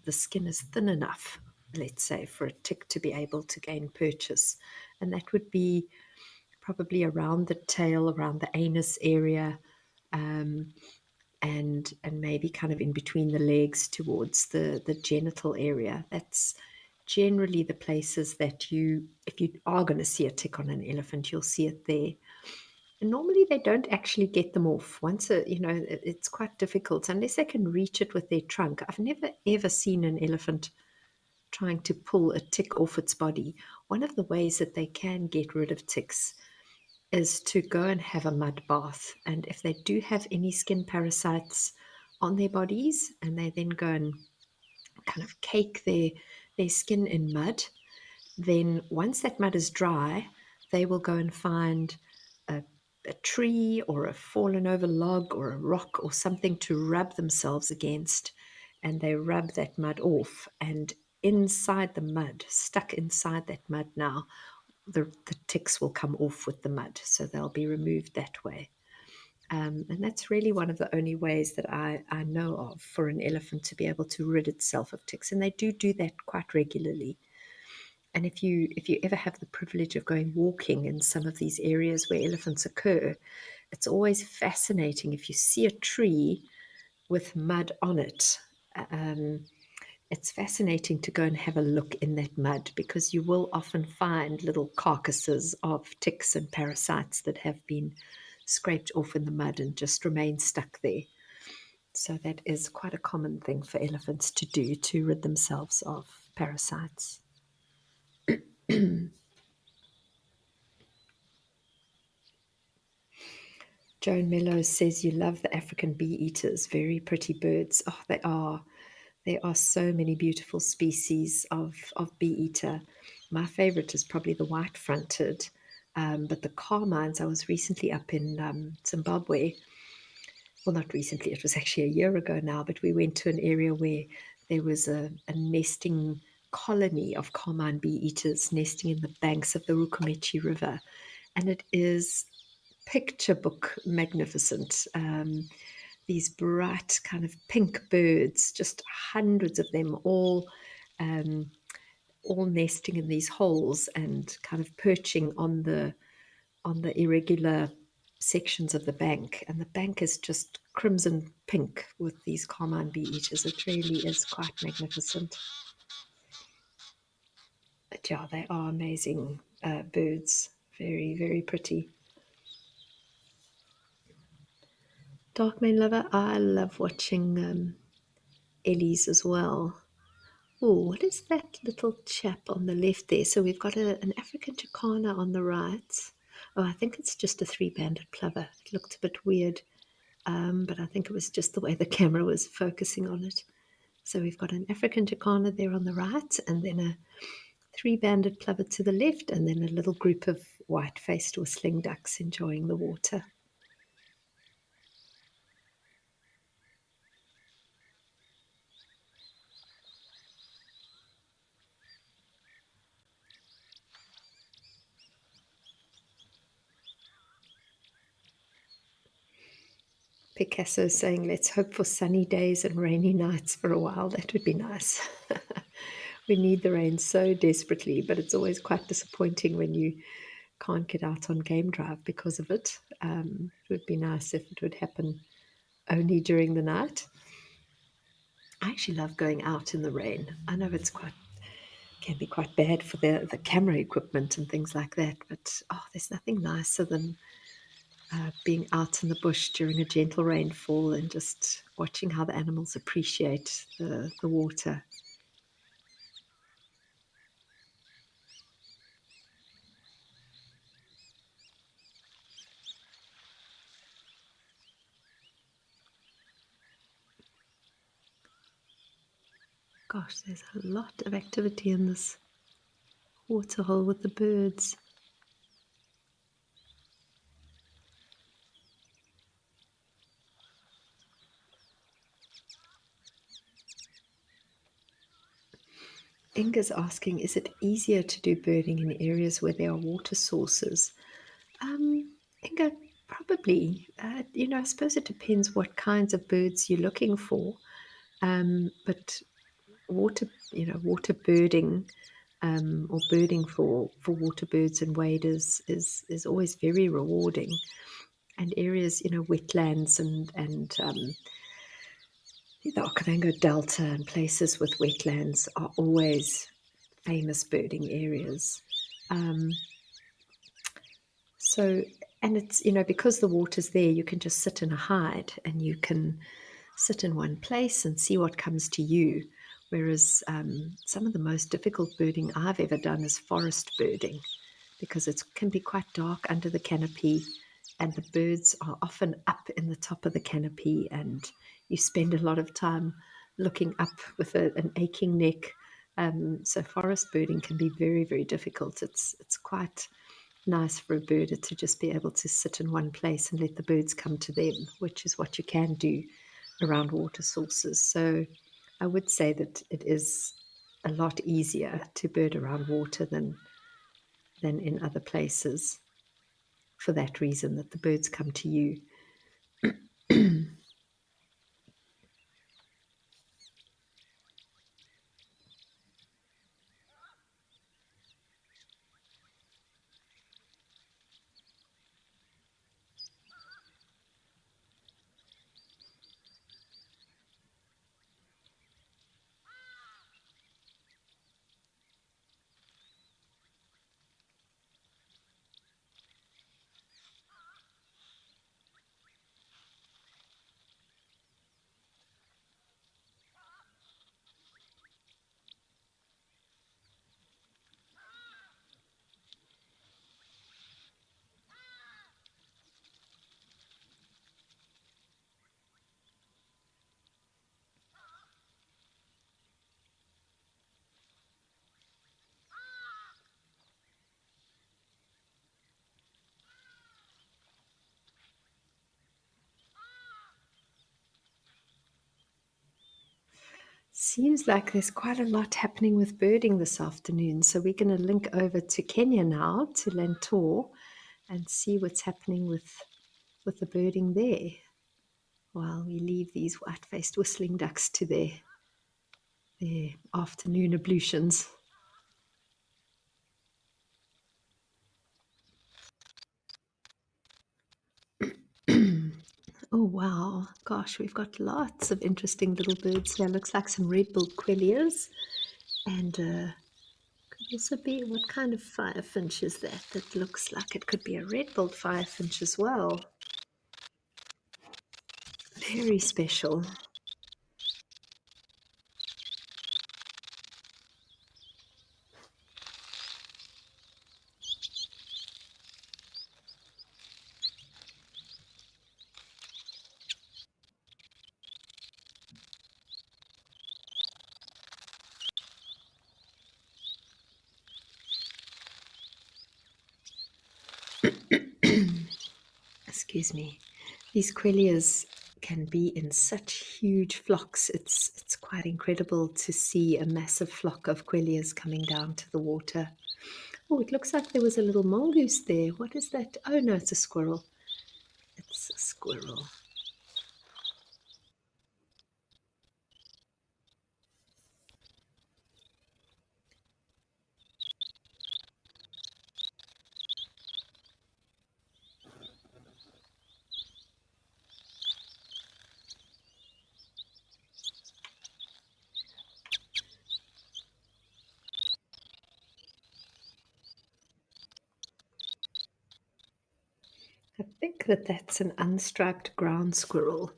the skin is thin enough, let's say, for a tick to be able to gain purchase. And that would be probably around the tail, around the anus area, and maybe kind of in between the legs towards the genital area. That's generally the places that if you are going to see a tick on an elephant, you'll see it there. And normally they don't actually get them off. It's quite difficult unless they can reach it with their trunk. I've never ever seen an elephant trying to pull a tick off its body. One of the ways that they can get rid of ticks is to go and have a mud bath. And if they do have any skin parasites on their bodies, and they then go and kind of cake their skin in mud, then once that mud is dry, they will go and find a tree or a fallen over log or a rock or something to rub themselves against, and they rub that mud off. And inside the mud, stuck inside that mud now, the ticks will come off with the mud, so they'll be removed that way. And that's really one of the only ways that I know of for an elephant to be able to rid itself of ticks, and they do that quite regularly. And if you ever have the privilege of going walking in some of these areas where elephants occur, it's always fascinating if you see a tree with mud on it. It's fascinating to go and have a look in that mud, because you will often find little carcasses of ticks and parasites that have been scraped off in the mud and just remain stuck there. So that is quite a common thing for elephants to do, to rid themselves of parasites. Joan Mellows says you love the African bee eaters. Very pretty birds. Oh, they are. There are so many beautiful species of bee eater. My favorite is probably the white-fronted, but the carmines, I was recently up in Zimbabwe. Well, not recently, it was actually a year ago now, but we went to an area where there was a nesting colony of carmine bee eaters nesting in the banks of the Rukumechi River. And it is picture book magnificent. These bright kind of pink birds, just hundreds of them, all nesting in these holes and kind of perching on the irregular sections of the bank. And the bank is just crimson pink with these carmine bee eaters. It really is quite magnificent. But yeah, they are amazing birds. Very, very pretty. Darkmane Lover, I love watching Ellie's as well. Oh, what is that little chap on the left there? So we've got an African Chicana on the right. Oh, I think it's just a three-banded plover. It looked a bit weird, but I think it was just the way the camera was focusing on it. So we've got an African Chicana there on the right, and then a three-banded plover to the left, and then a little group of white-faced whistling ducks enjoying the water. Picasso saying, let's hope for sunny days and rainy nights for a while. That would be nice. We need the rain so desperately, but it's always quite disappointing when you can't get out on game drive because of it. It would be nice if it would happen only during the night. I actually love going out in the rain. I know can be quite bad for the camera equipment and things like that, but there's nothing nicer than being out in the bush during a gentle rainfall and just watching how the animals appreciate the water. Gosh, there's a lot of activity in this waterhole with the birds. Inga's asking, is it easier to do birding in areas where there are water sources? Inga, probably. I suppose it depends what kinds of birds you're looking for. But water birding, or birding for water birds and waders is always very rewarding. And areas, wetlands and the Okavango Delta and places with wetlands are always famous birding areas. Um, so, and it's, because the water's there, you can just sit in a hide and you can sit in one place and see what comes to you. Whereas some of the most difficult birding I've ever done is forest birding, because it can be quite dark under the canopy and the birds are often up in the top of the canopy, and you spend a lot of time looking up with an aching neck. So forest birding can be very, very difficult. It's quite nice for a birder to just be able to sit in one place and let the birds come to them, which is what you can do around water sources. So I would say that it is a lot easier to bird around water than in other places, for that reason, that the birds come to you. Seems like there's quite a lot happening with birding this afternoon. So we're going to link over to Kenya now, to Lentor, and see what's happening with the birding there, while we leave these white-faced whistling ducks to their afternoon ablutions. Oh wow, gosh, we've got lots of interesting little birds here. Looks like some red-billed quellias, and could also be, what kind of firefinch is that? That looks like it could be a red-billed firefinch as well. Very special. Excuse me. These quellias can be in such huge flocks. It's quite incredible to see a massive flock of quellias coming down to the water. Oh, it looks like there was a little mongoose there. What is that? Oh no, it's a squirrel. It's a squirrel. I think that's an unstriped ground squirrel.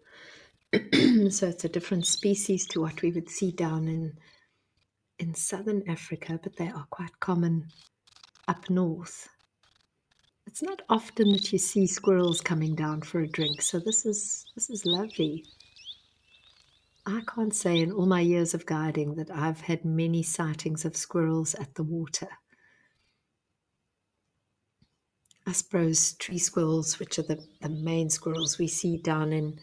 So it's a different species to what we would see down in southern Africa, but they are quite common up north. It's not often that you see squirrels coming down for a drink, so this is lovely. I can't say in all my years of guiding that I've had many sightings of squirrels at the water. I suppose tree squirrels, which are the main squirrels we see down in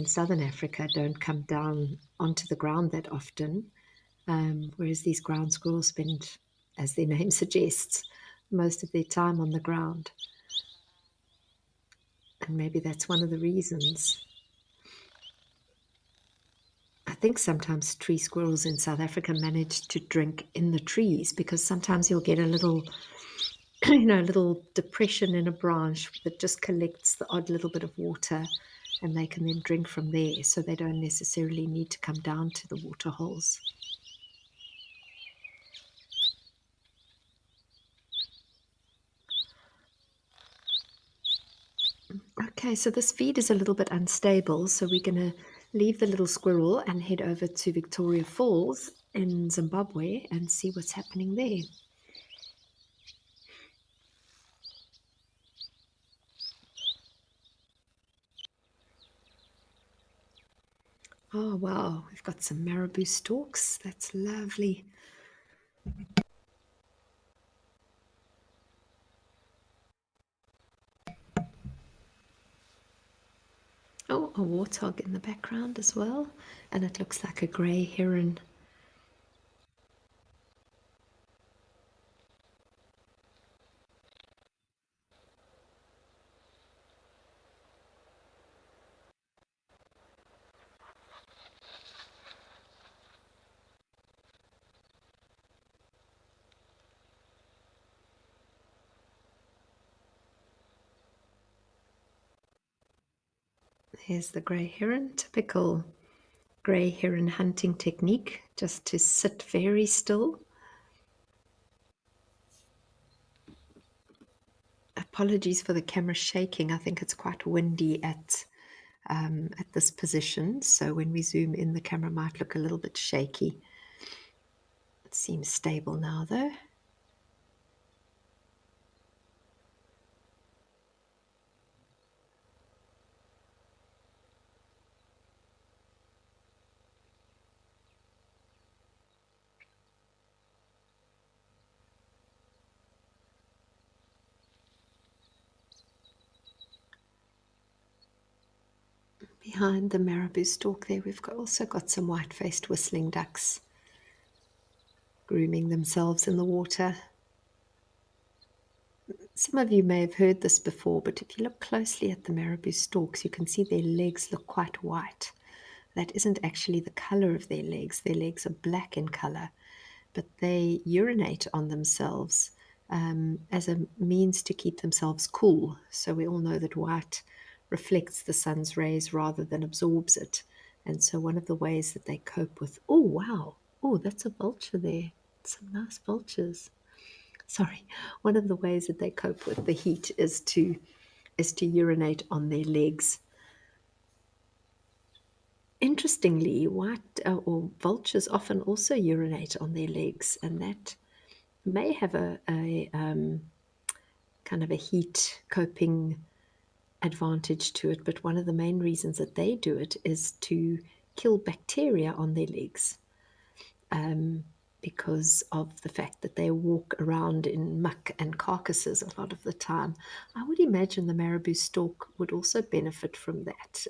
southern Africa, don't come down onto the ground that often, whereas these ground squirrels spend, as their name suggests, most of their time on the ground. And maybe that's one of the reasons. I think sometimes tree squirrels in South Africa manage to drink in the trees, because sometimes you'll get a little, a little depression in a branch that just collects the odd little bit of water, and they can then drink from there, so they don't necessarily need to come down to the water holes. Okay, so this feed is a little bit unstable, so we're going to leave the little squirrel and head over to Victoria Falls in Zimbabwe and see what's happening there. Oh wow, we've got some marabou stalks. That's lovely. Oh, a warthog in the background as well, and it looks like a grey heron. Here's the grey heron, typical grey heron hunting technique, just to sit very still. Apologies for the camera shaking. I think it's quite windy at this position, so when we zoom in, the camera might look a little bit shaky. It seems stable now, though. Behind the marabou stalk there, we've also got some white-faced whistling ducks grooming themselves in the water. Some of you may have heard this before, but if you look closely at the marabou stalks, you can see their legs look quite white. That isn't actually the color of their legs. Their legs are black in color, but they urinate on themselves as a means to keep themselves cool. So we all know that white reflects the sun's rays rather than absorbs it. And so one of the ways that they cope with, oh wow, oh, that's a vulture there. Some nice vultures. Sorry. One of the ways that they cope with the heat is to urinate on their legs. Interestingly, white or vultures often also urinate on their legs, and that may have a kind of a heat coping advantage to it. But one of the main reasons that they do it is to kill bacteria on their legs, because of the fact that they walk around in muck and carcasses a lot of the time. I would imagine the marabou stalk would also benefit from that,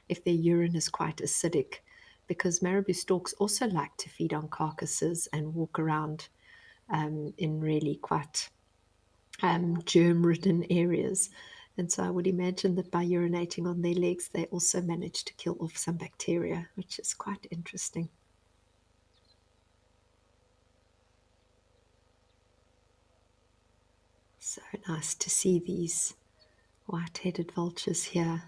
if their urine is quite acidic, because marabou stalks also like to feed on carcasses and walk around in really quite germ-ridden areas. And so I would imagine that by urinating on their legs, they also manage to kill off some bacteria, which is quite interesting. So nice to see these white-headed vultures here.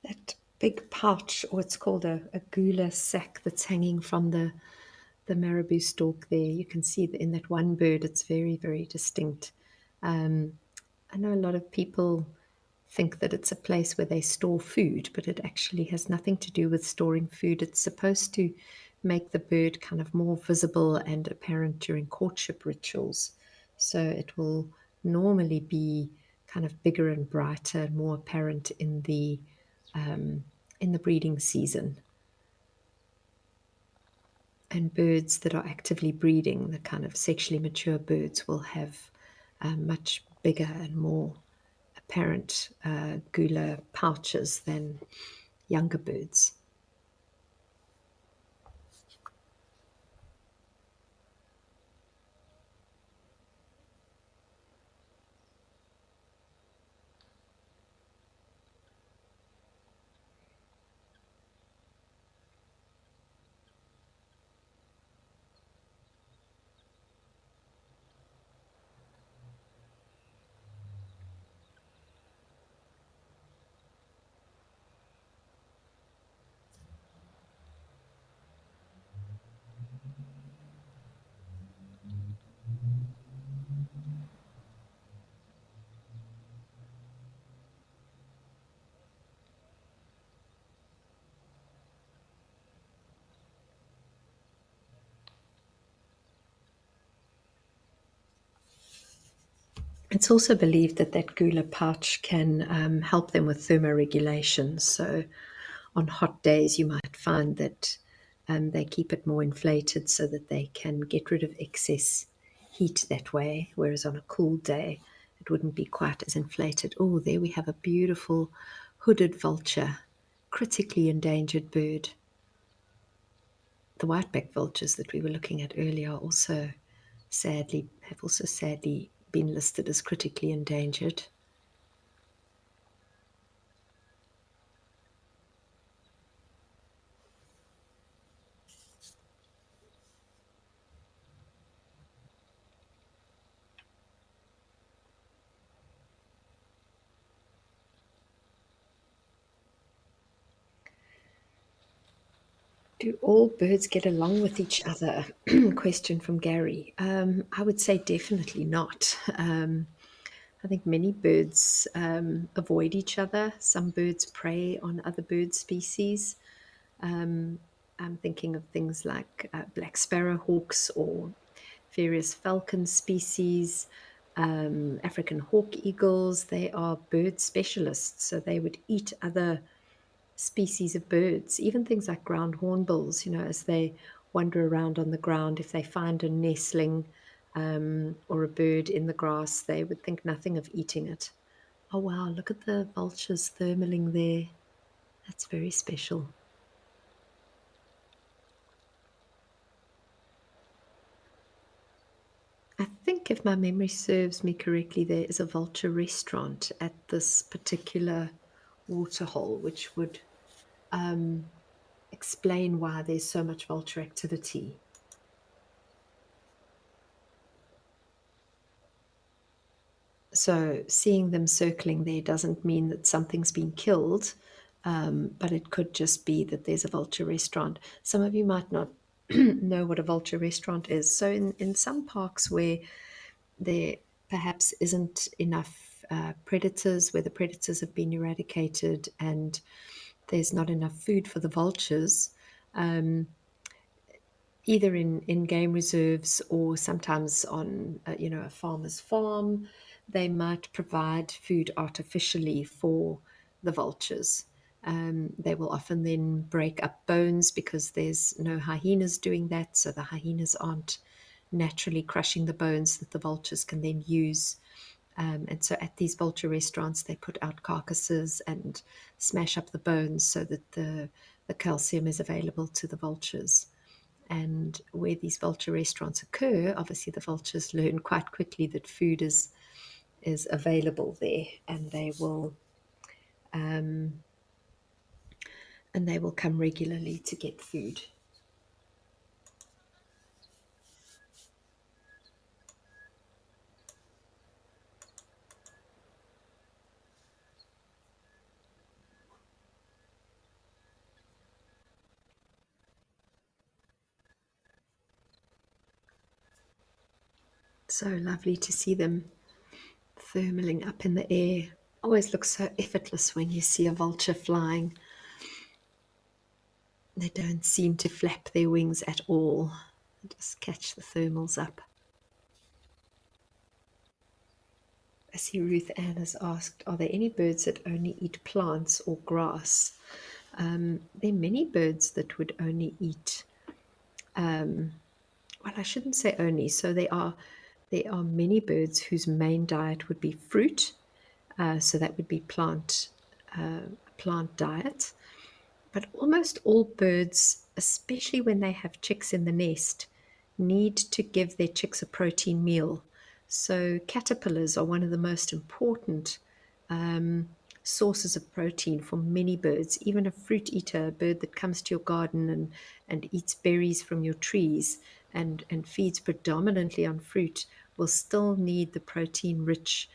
That big pouch, or it's called a gula sac that's hanging from the marabou stalk there. You can see that in that one bird, it's very, very distinct. Um, I know a lot of people think that it's a place where they store food, but it actually has nothing to do with storing food. It's supposed to make the bird kind of more visible and apparent during courtship rituals. So it will normally be kind of bigger and brighter and more apparent um, in the breeding season. And birds that are actively breeding, the kind of sexually mature birds, will have much bigger and more apparent gular pouches than younger birds. It's also believed that that gular pouch can help them with thermoregulation. So on hot days, you might find that they keep it more inflated so that they can get rid of excess heat that way, whereas on a cool day, it wouldn't be quite as inflated. Oh, there we have a beautiful hooded vulture, critically endangered bird. The whiteback vultures that we were looking at earlier have also sadly been listed as critically endangered. Do all birds get along with each other? Question from Gary. I would say definitely not. I think many birds avoid each other. Some birds prey on other bird species. I'm thinking of things like black sparrowhawks or various falcon species, African hawk eagles. They are bird specialists, so they would eat other species of birds, even things like ground hornbills, as they wander around on the ground. If they find a nestling or a bird in the grass, they would think nothing of eating it. Oh, wow, look at the vultures thermaling there. That's very special. I think, if my memory serves me correctly, there is a vulture restaurant at this particular waterhole, which would explain why there's so much vulture activity. So seeing them circling there doesn't mean that something's been killed, but it could just be that there's a vulture restaurant. Some of you might not know what a vulture restaurant is. So in some parks where there perhaps isn't enough predators, where the predators have been eradicated and there's not enough food for the vultures, either in game reserves or sometimes on a farmer's farm, they might provide food artificially for the vultures. They will often then break up bones because there's no hyenas doing that, so the hyenas aren't naturally crushing the bones that the vultures can then use. And so at these vulture restaurants, they put out carcasses and smash up the bones so that the calcium is available to the vultures. And where these vulture restaurants occur, obviously the vultures learn quite quickly that food is available there, and they will and they will come regularly to get food. So lovely to see them thermaling up in the air. Always looks so effortless when you see a vulture flying. They don't seem to flap their wings at all. They just catch the thermals up. I see Ruth Ann has asked, are there any birds that only eat plants or grass? There are many birds that would only eat, well, I shouldn't say only. So there are many birds whose main diet would be fruit. So that would be plant diet. But almost all birds, especially when they have chicks in the nest, need to give their chicks a protein meal. So caterpillars are one of the most important sources of protein for many birds. Even a fruit eater, a bird that comes to your garden and eats berries from your trees and feeds predominantly on fruit, will still need the protein-rich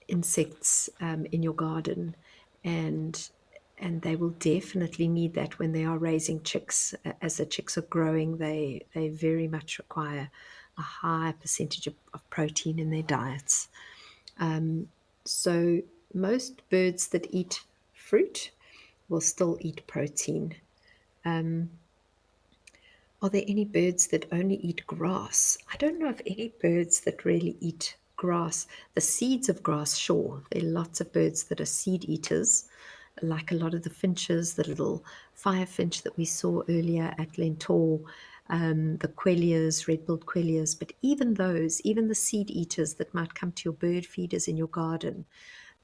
insects in your garden, and they will definitely need that when they are raising chicks. As the chicks are growing, they very much require a high percentage of protein in their diets. So most birds that eat fruit will still eat protein. Are there any birds that only eat grass? I don't know of any birds that really eat grass. The seeds of grass, sure. There are lots of birds that are seed eaters, like a lot of the finches, the little firefinch that we saw earlier at Lentor, the quelliers, red-billed quelliers. But even those, even the seed eaters that might come to your bird feeders in your garden,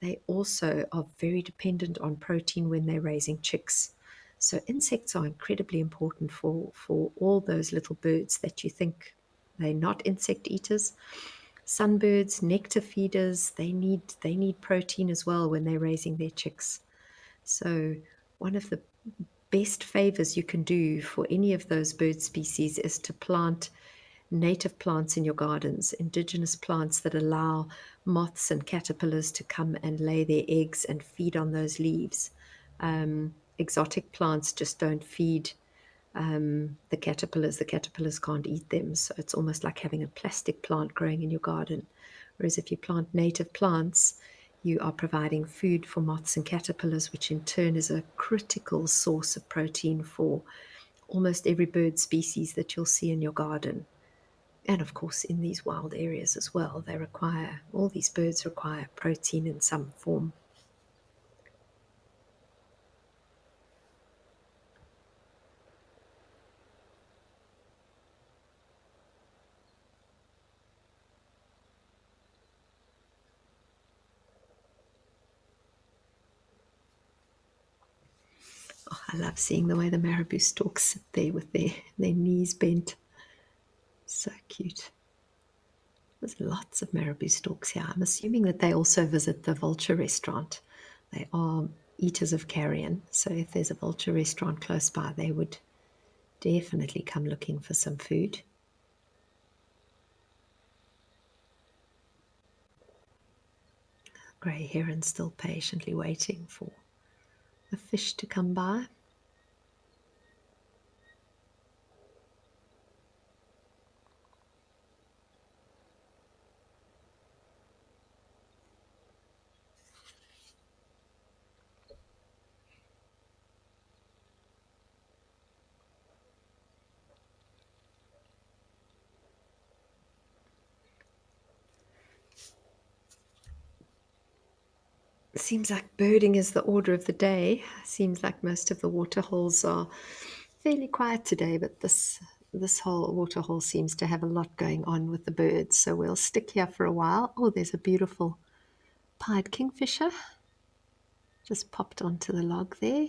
they also are very dependent on protein when they're raising chicks. So insects are incredibly important for all those little birds that you think they're not insect eaters. Sunbirds, nectar feeders, they need protein as well when they're raising their chicks. So one of the best favors you can do for any of those bird species is to plant native plants in your gardens, indigenous plants that allow moths and caterpillars to come and lay their eggs and feed on those leaves. Exotic plants just don't feed the caterpillars. The caterpillars can't eat them. So it's almost like having a plastic plant growing in your garden. Whereas if you plant native plants, you are providing food for moths and caterpillars, which in turn is a critical source of protein for almost every bird species that you'll see in your garden. And of course, in these wild areas as well, all these birds require protein in some form. Oh, I love seeing the way the marabou storks sit there with their knees bent. So cute. There's lots of marabou storks here. I'm assuming that they also visit the vulture restaurant. They are eaters of carrion, so if there's a vulture restaurant close by, they would definitely come looking for some food. Grey heron still patiently waiting for a fish to come by. Seems like birding is the order of the day. Seems like most of the waterholes are fairly quiet today, but this whole waterhole seems to have a lot going on with the birds. So we'll stick here for a while. Oh, there's a beautiful pied kingfisher. Just popped onto the log there.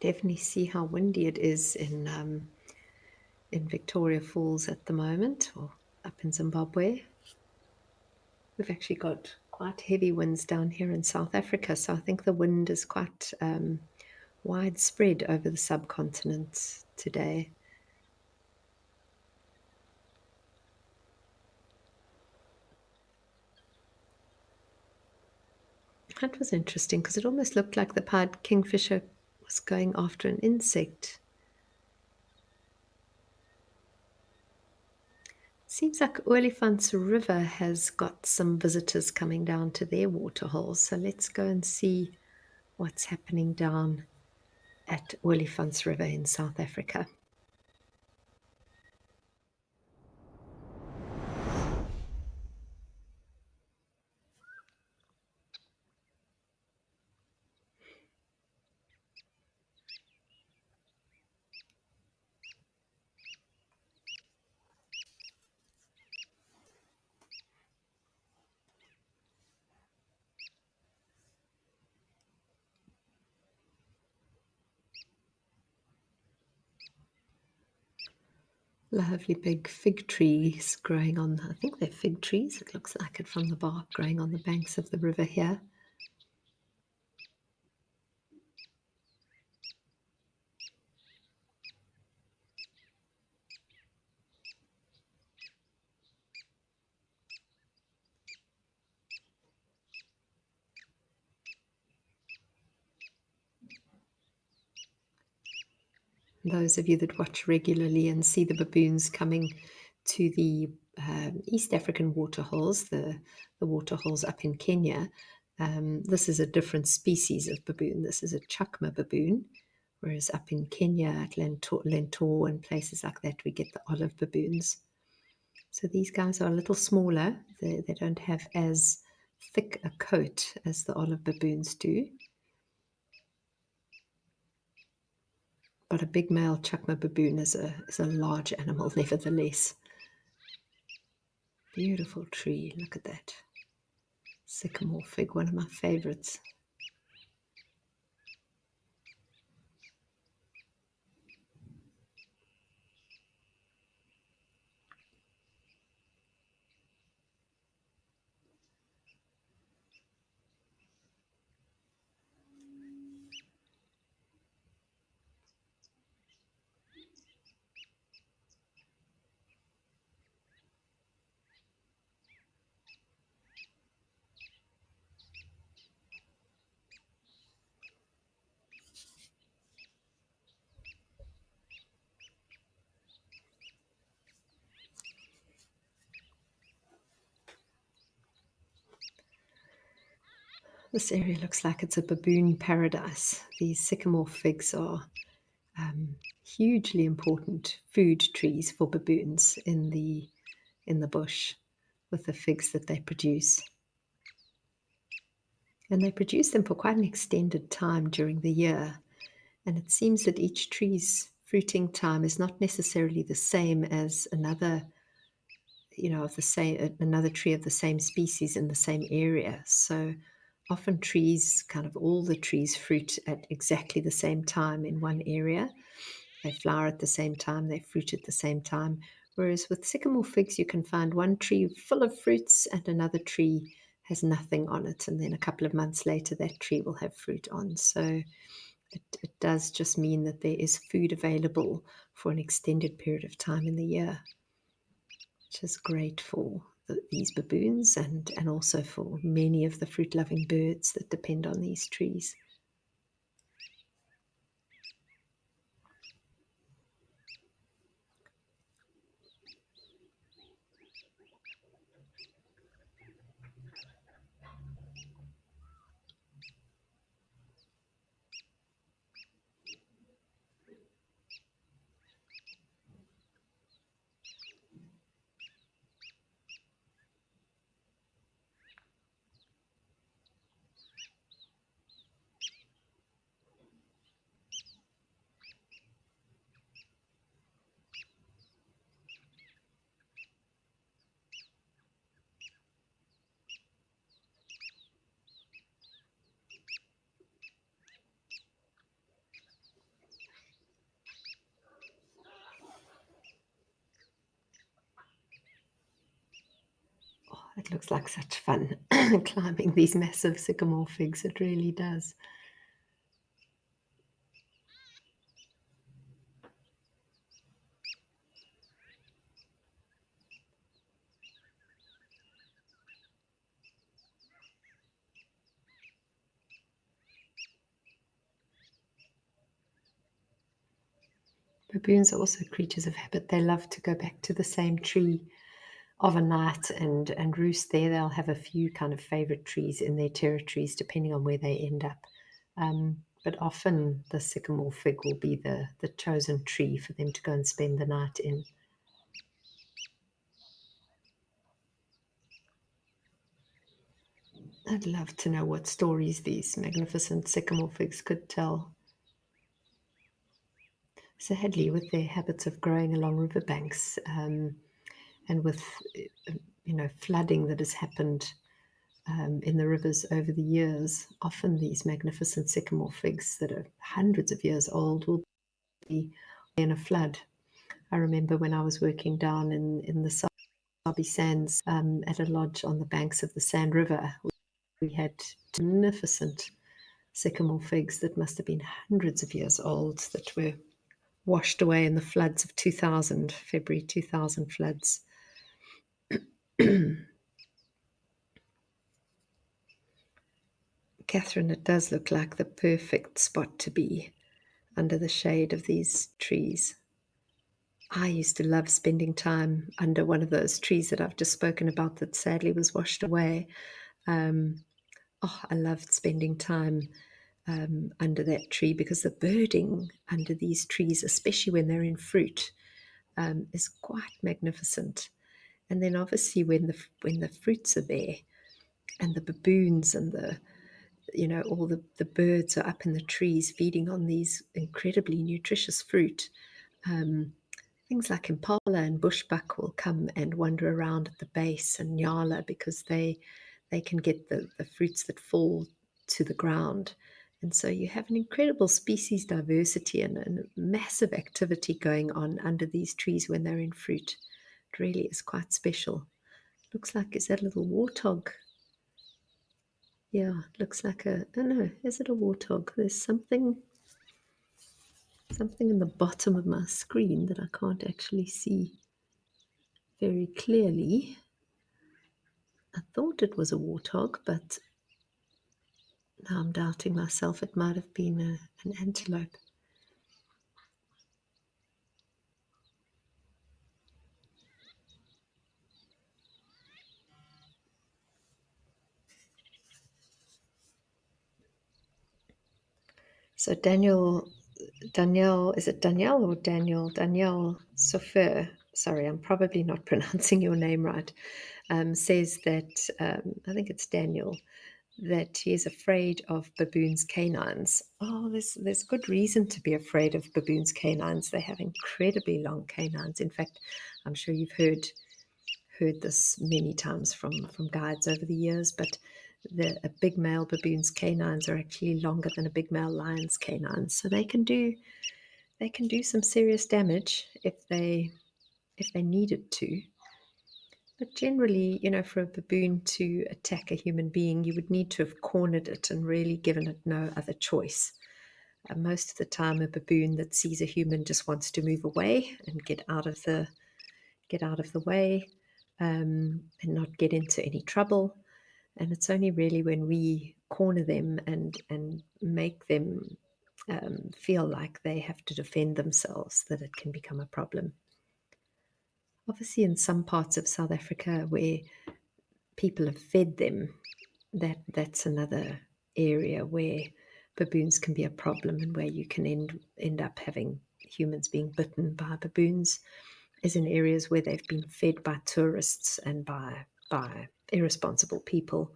definitely see how windy it is in Victoria Falls at the moment, or up in Zimbabwe. We've actually got quite heavy winds down here in South Africa, so I think the wind is quite widespread over the subcontinent today. That was interesting because it almost looked like the pied kingfisher was going after an insect. Seems like Olifants River has got some visitors coming down to their waterholes, so let's go and see what's happening down at Olifants River in South Africa. Lovely big fig trees growing on, I think they're fig trees, it looks like it from the bark, growing on the banks of the river here. Those of you that watch regularly and see the baboons coming to the East African waterholes, the waterholes up in Kenya, this is a different species of baboon. This is a chakma baboon, whereas up in Kenya at Lentor and places like that, we get the olive baboons. So these guys are a little smaller. They don't have as thick a coat as the olive baboons do. But a big male chukma baboon is a large animal, nevertheless. Beautiful tree, look at that. Sycamore fig, one of my favorites. This area looks like it's a baboon paradise. These sycamore figs are hugely important food trees for baboons in the bush with the figs that they produce. And they produce them for quite an extended time during the year. And it seems that each tree's fruiting time is not necessarily the same as another, another tree of the same species in the same area. So often trees, kind of all the trees, fruit at exactly the same time in one area. They flower at the same time, they fruit at the same time. Whereas with sycamore figs, you can find one tree full of fruits and another tree has nothing on it. And then a couple of months later, that tree will have fruit on. So it does just mean that there is food available for an extended period of time in the year, which is great for these baboons and also for many of the fruit-loving birds that depend on these trees. it looks like such fun climbing these massive sycamore figs. It really does. Baboons are also creatures of habit. They love to go back to the same tree of a night and roost there. They'll have a few kind of favorite trees in their territories, depending on where they end up. But often the sycamore fig will be the chosen tree for them to go and spend the night in. I'd love to know what stories these magnificent sycamore figs could tell. So Hadley, with their habits of growing along riverbanks, and with flooding that has happened in the rivers over the years, often these magnificent sycamore figs that are hundreds of years old will be in a flood. I remember when I was working down in the Sabi Sands at a lodge on the banks of the Sand River, we had magnificent sycamore figs that must have been hundreds of years old that were washed away in the floods of 2000, February 2000 floods. Catherine, it does look like the perfect spot to be under the shade of these trees. I used to love spending time under one of those trees that I've just spoken about that sadly was washed away. I loved spending time under that tree because the birding under these trees, especially when they're in fruit, is quite magnificent. And then obviously when the fruits are there and the baboons and all the birds are up in the trees feeding on these incredibly nutritious fruit, things like impala and bushbuck will come and wander around at the base, and nyala, because they can get the fruits that fall to the ground. And so you have an incredible species diversity and massive activity going on under these trees when they're in fruit. It really is quite special. Looks like, is that a little warthog? Yeah, it looks like I don't know, is it a warthog? There's something in the bottom of my screen that I can't actually see very clearly. I thought it was a warthog, but now I'm doubting myself. It might have been an antelope. So Danielle, is it Danielle or Daniel? Danielle Sofer, sorry, I'm probably not pronouncing your name right, says that, I think it's Daniel, that he is afraid of baboons' canines. Oh, there's good reason to be afraid of baboons' canines. They have incredibly long canines. In fact, I'm sure you've heard this many times from guides over the years, but a big male baboon's canines are actually longer than a big male lion's canines, so they can do some serious damage if they needed to. But generally, for a baboon to attack a human being, you would need to have cornered it and really given it no other choice. Most of the time, a baboon that sees a human just wants to move away and get out of the way, and not get into any trouble. And it's only really when we corner them and make them feel like they have to defend themselves that it can become a problem. Obviously, in some parts of South Africa where people have fed them, that's another area where baboons can be a problem, and where you can end up having humans being bitten by baboons, is in areas where they've been fed by tourists and by irresponsible people.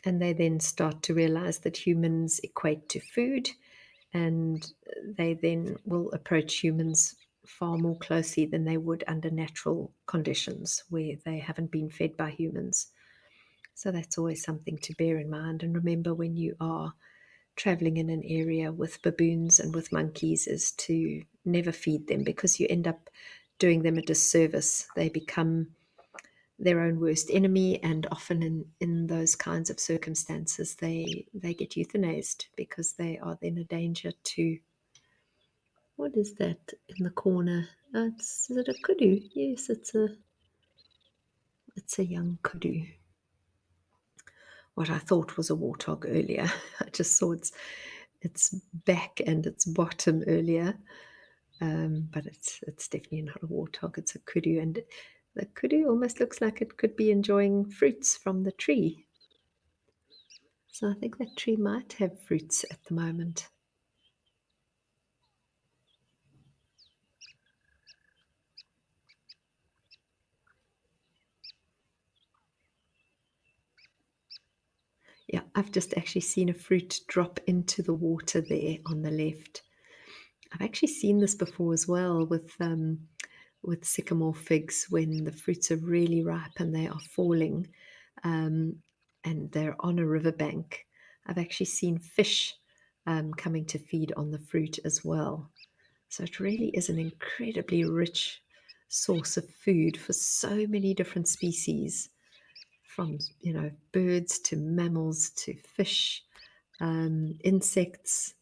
And they then start to realize that humans equate to food, and they then will approach humans far more closely than they would under natural conditions where they haven't been fed by humans. So that's always something to bear in mind. And remember, when you are traveling in an area with baboons and with monkeys, is to never feed them, because you end up doing them a disservice. They become their own worst enemy, and often in those kinds of circumstances they get euthanized because they are then a danger to. What is that in the corner? Is it a kudu? Yes, it's a young kudu. What I thought was a warthog earlier. I just saw its back and its bottom earlier, but it's definitely not a warthog. It's a kudu, and the kudu almost looks like it could be enjoying fruits from the tree. So I think that tree might have fruits at the moment. Yeah, I've just actually seen a fruit drop into the water there on the left. I've actually seen this before as well with sycamore figs when the fruits are really ripe and they are falling, um, and they're on a riverbank. I've actually seen fish coming to feed on the fruit as well. So it really is an incredibly rich source of food for so many different species, from birds to mammals to fish, insects.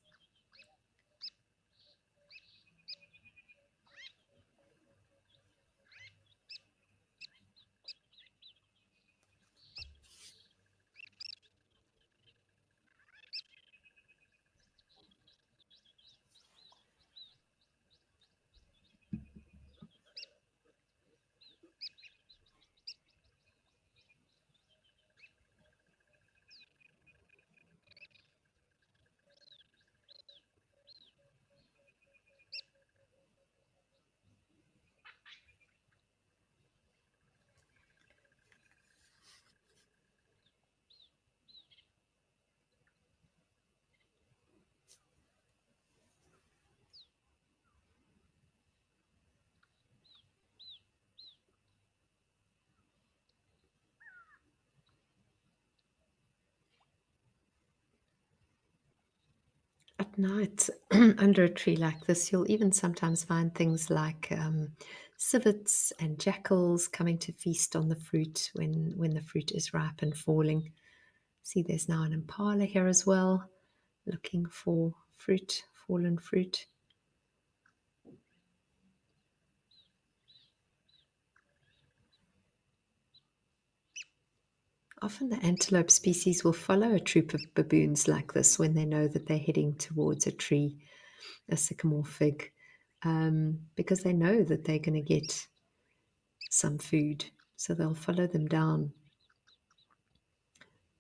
At night, under a tree like this, you'll even sometimes find things like civets and jackals coming to feast on the fruit when the fruit is ripe and falling. See, there's now an impala here as well, looking for fruit, fallen fruit. Often the antelope species will follow a troop of baboons like this when they know that they're heading towards a tree, a sycamore fig, because they know that they're going to get some food. So they'll follow them down.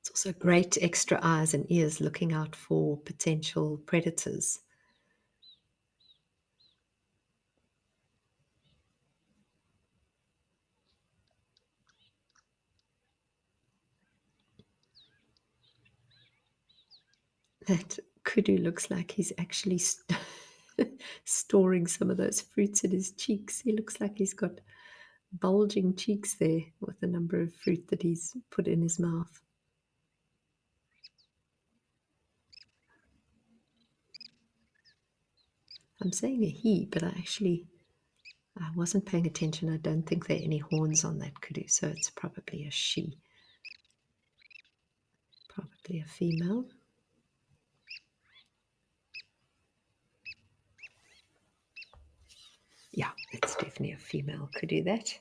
It's also great extra eyes and ears looking out for potential predators. That kudu looks like he's actually storing some of those fruits in his cheeks. He looks like he's got bulging cheeks there with the number of fruit that he's put in his mouth. I'm saying a he, but I wasn't paying attention. I don't think there are any horns on that kudu, so it's probably a she, probably a female. Yeah, it's definitely a female kudu, that.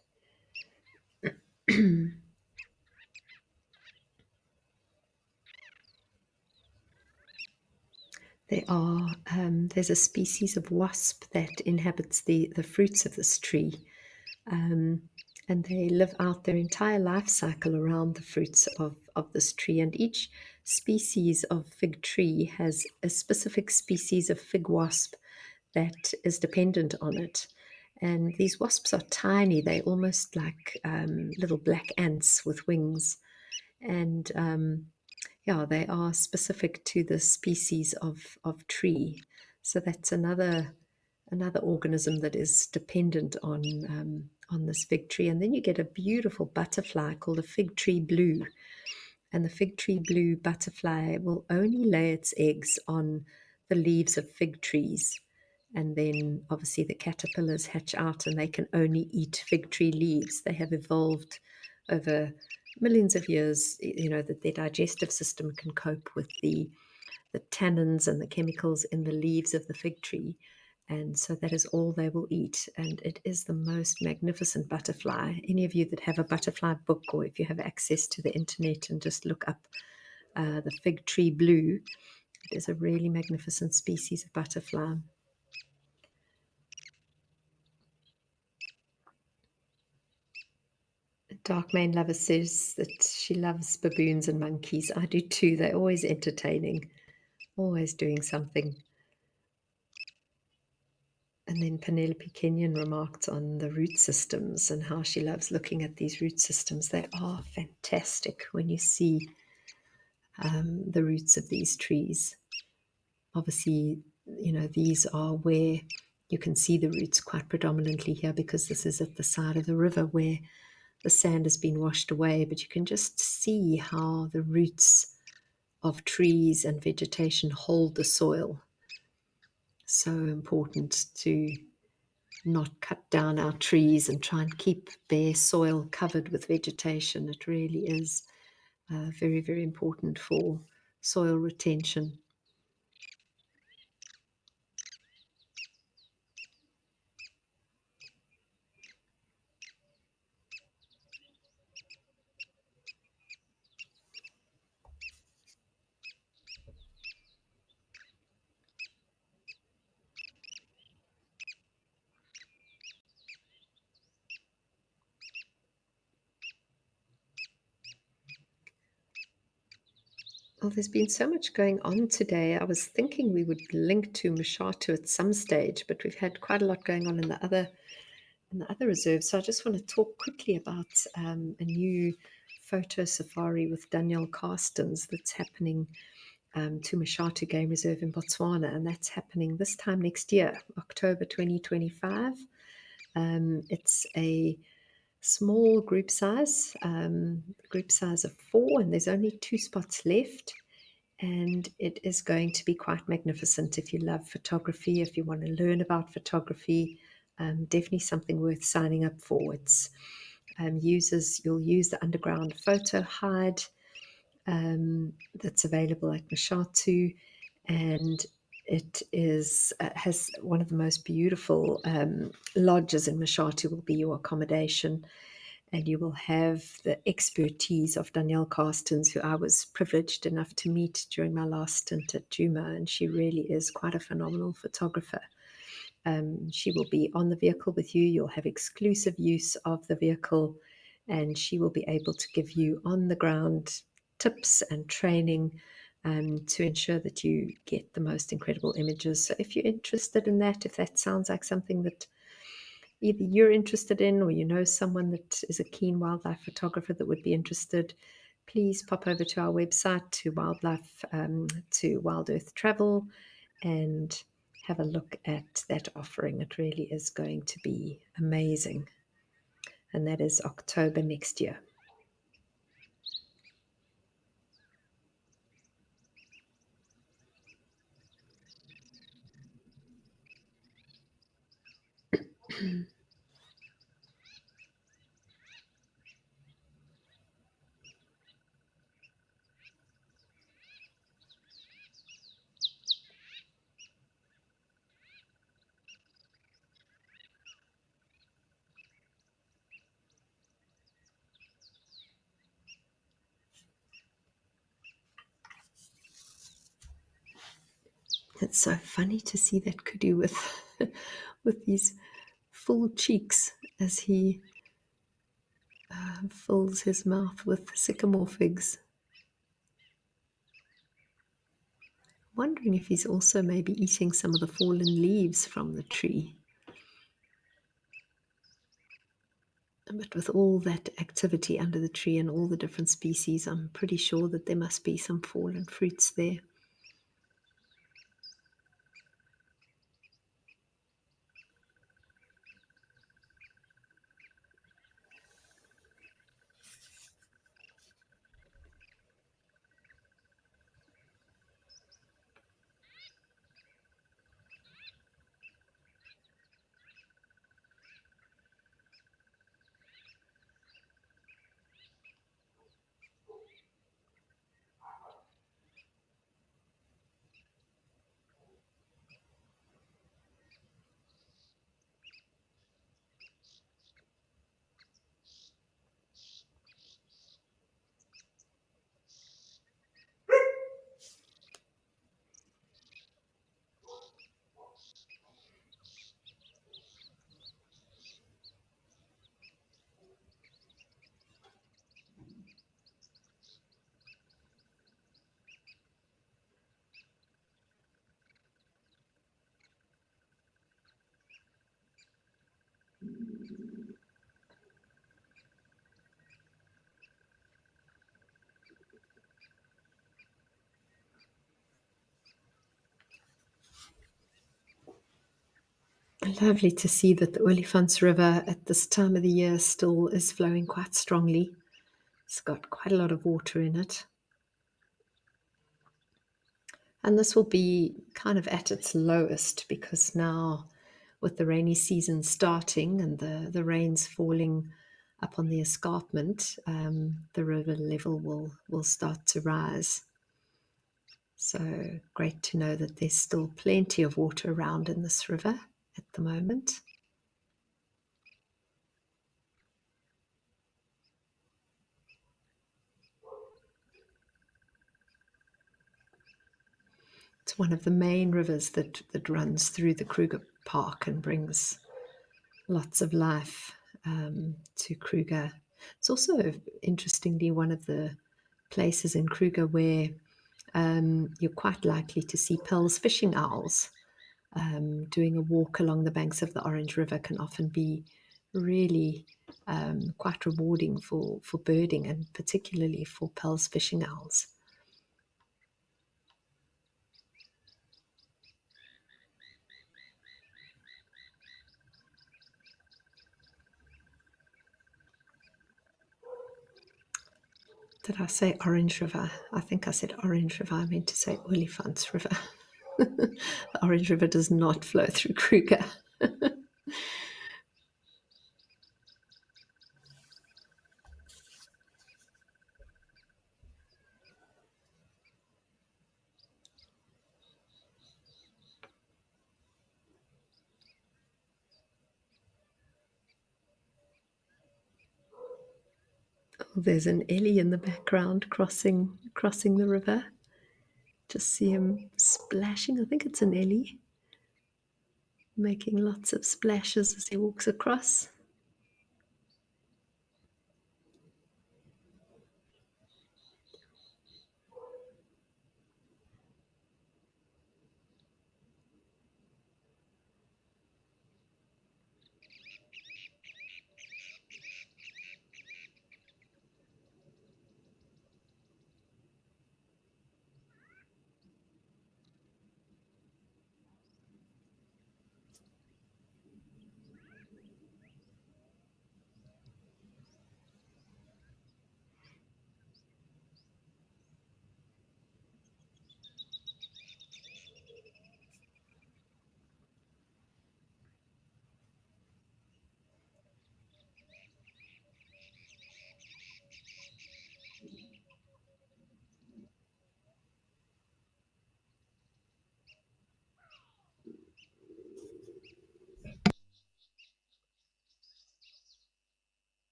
There's a species of wasp that inhabits the fruits of this tree, um, and they live out their entire life cycle around the fruits of this tree. And each species of fig tree has a specific species of fig wasp that is dependent on it. And these wasps are tiny; they're almost like little black ants with wings, and yeah, they are specific to the species of tree. So that's another organism that is dependent on this fig tree. And then you get a beautiful butterfly called a fig tree blue. And the fig tree blue butterfly will only lay its eggs on the leaves of fig trees. And then obviously the caterpillars hatch out and they can only eat fig tree leaves. They have evolved over millions of years, that their digestive system can cope with the tannins and the chemicals in the leaves of the fig tree. And so that is all they will eat. And it is the most magnificent butterfly. Any of you that have a butterfly book, or if you have access to the internet and just look up the fig tree blue, it is a really magnificent species of butterfly. Dark Mane Lover says that she loves baboons and monkeys. I do too. They're always entertaining, always doing something. And then Penelope Kenyon remarked on the root systems and how she loves looking at these root systems. They are fantastic when you see the roots of these trees. Obviously, these are where you can see the roots quite predominantly here, because this is at the side of the river where the sand has been washed away, but you can just see how the roots of trees and vegetation hold the soil. So important to not cut down our trees and try and keep bare soil covered with vegetation. It really is very, very important for soil retention. Well, there's been so much going on today. I was thinking we would link to Mashatu at some stage, but we've had quite a lot going on in the other reserves. So I just want to talk quickly about a new photo safari with Danielle Carstens that's happening to Mashatu Game Reserve in Botswana, and that's happening this time next year, October 2025. It's a small group size of 4, and there's only 2 spots left. And it is going to be quite magnificent. If you love photography, if you want to learn about photography, definitely something worth signing up for. It's you'll use the underground photo hide that's available at Mashatu, and it has one of the most beautiful lodges in Mashatu will be your accommodation, and you will have the expertise of Danielle Carstens, who I was privileged enough to meet during my last stint at Juma, and she really is quite a phenomenal photographer. She will be on the vehicle with you. You'll have exclusive use of the vehicle, and she will be able to give you on-the-ground tips and training to ensure that you get the most incredible images. So if you're interested in that, if that sounds like something that either you're interested in, or you know someone that is a keen wildlife photographer that would be interested, please pop over to our website, to Wild Earth Travel, and have a look at that offering. It really is going to be amazing. And that is October next year. It's so funny to see that kudu with with these full cheeks as he fills his mouth with sycamore figs. Wondering if he's also maybe eating some of the fallen leaves from the tree. But with all that activity under the tree and all the different species, I'm pretty sure that there must be some fallen fruits there. Lovely to see that the Olifants River at this time of the year still is flowing quite strongly. It's got quite a lot of water in it. And this will be kind of at its lowest because now, with the rainy season starting and the rains falling up on the escarpment, the river level will start to rise. So great to know that there's still plenty of water around in this river at the moment. It's one of the main rivers that runs through the Kruger Park and brings lots of life to Kruger. It's also, interestingly, one of the places in Kruger where you're quite likely to see Pearl's fishing owls. Doing a walk along the banks of the Orange River can often be really quite rewarding for birding, and particularly for Pearl's fishing owls. Did I say Orange River? I think I said Orange River. I meant to say Olifants River. The Orange River does not flow through Kruger. Oh, there's an Ellie in the background crossing the river. Just see him splashing. I think it's an Ellie, making lots of splashes as he walks across.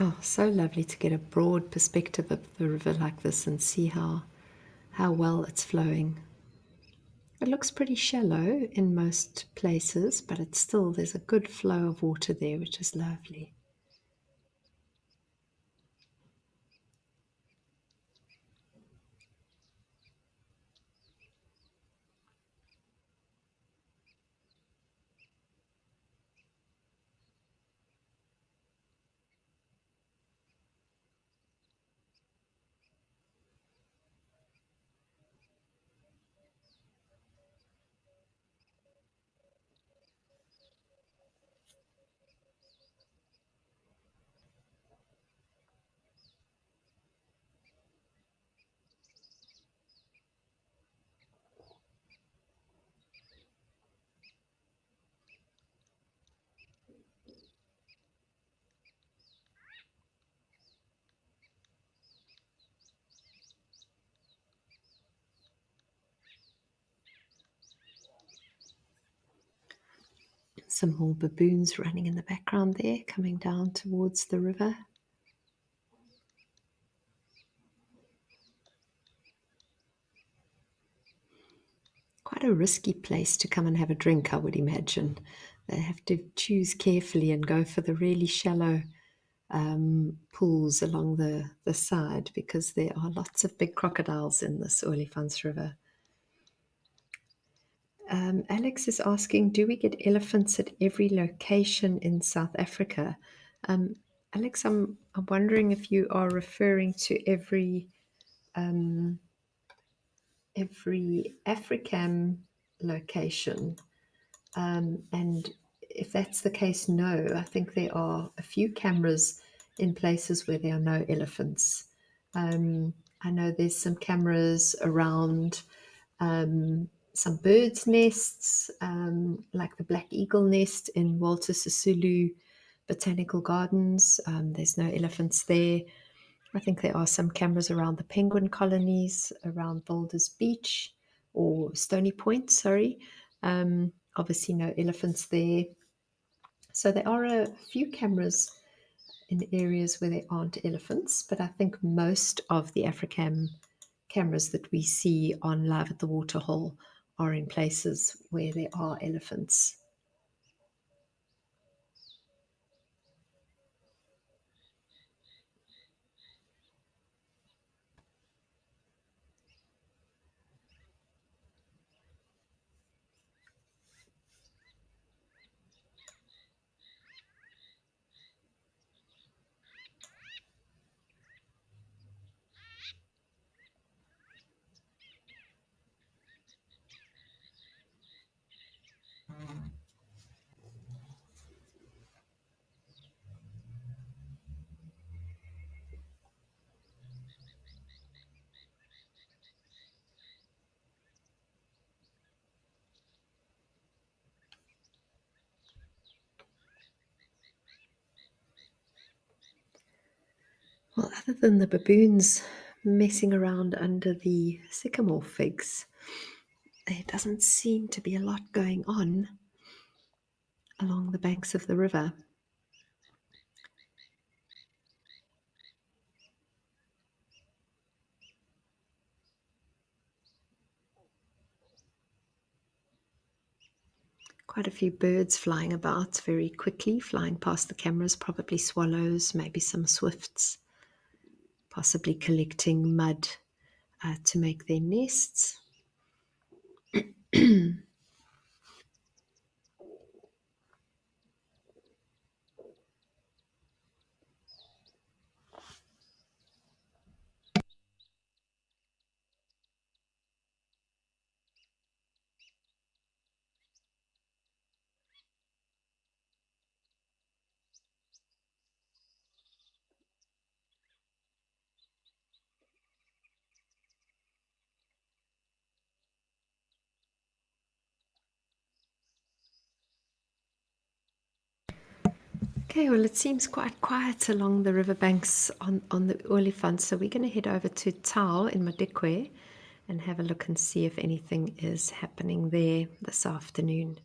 Oh, so lovely to get a broad perspective of the river like this and see how well it's flowing. It looks pretty shallow in most places, but it's still, there's a good flow of water there, which is lovely. Some more baboons running in the background there, coming down towards the river. Quite a risky place to come and have a drink, I would imagine. They have to choose carefully and go for the really shallow pools along the side, because there are lots of big crocodiles in this Olifants River. Alex is asking, do we get elephants at every location in South Africa? Alex, I'm wondering if you are referring to every African location. And if that's the case, no. I think there are a few cameras in places where there are no elephants. I know there's some cameras around some birds' nests, like the black eagle nest in Walter Sisulu Botanical Gardens. There's no elephants there. I think there are some cameras around the penguin colonies, around Boulders Beach or Stony Point, sorry. Obviously no elephants there. So there are a few cameras in areas where there aren't elephants, but I think most of the Africam cameras that we see on Live at the Waterhole are in places where there are elephants. Well, other than the baboons messing around under the sycamore figs, there doesn't seem to be a lot going on along the banks of the river. Quite a few birds flying about very quickly, flying past the cameras, probably swallows, maybe some swifts, possibly collecting mud to make their nests. Okay, well, it seems quite quiet along the riverbanks on the Olifants, so we're going to head over to Tau in Madikwe and have a look and see if anything is happening there this afternoon.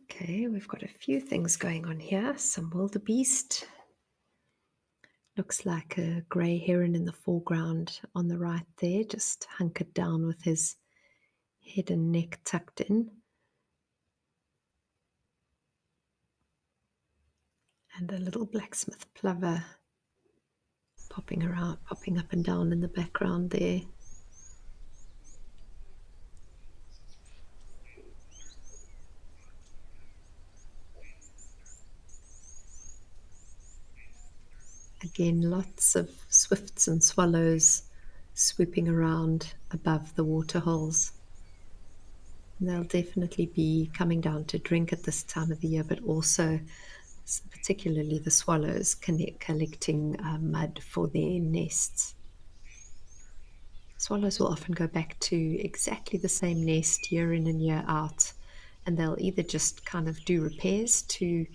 Okay, we've got a few things going on here. Some wildebeest. Looks like a grey heron in the foreground on the right there, just hunkered down with his head and neck tucked in. And a little blacksmith plover popping around, popping up and down in the background there. Again, lots of swifts and swallows swooping around above the waterholes. And they'll definitely be coming down to drink at this time of the year, but also particularly the swallows collecting mud for their nests. Swallows will often go back to exactly the same nest year in and year out, and they'll either just kind of do repairs to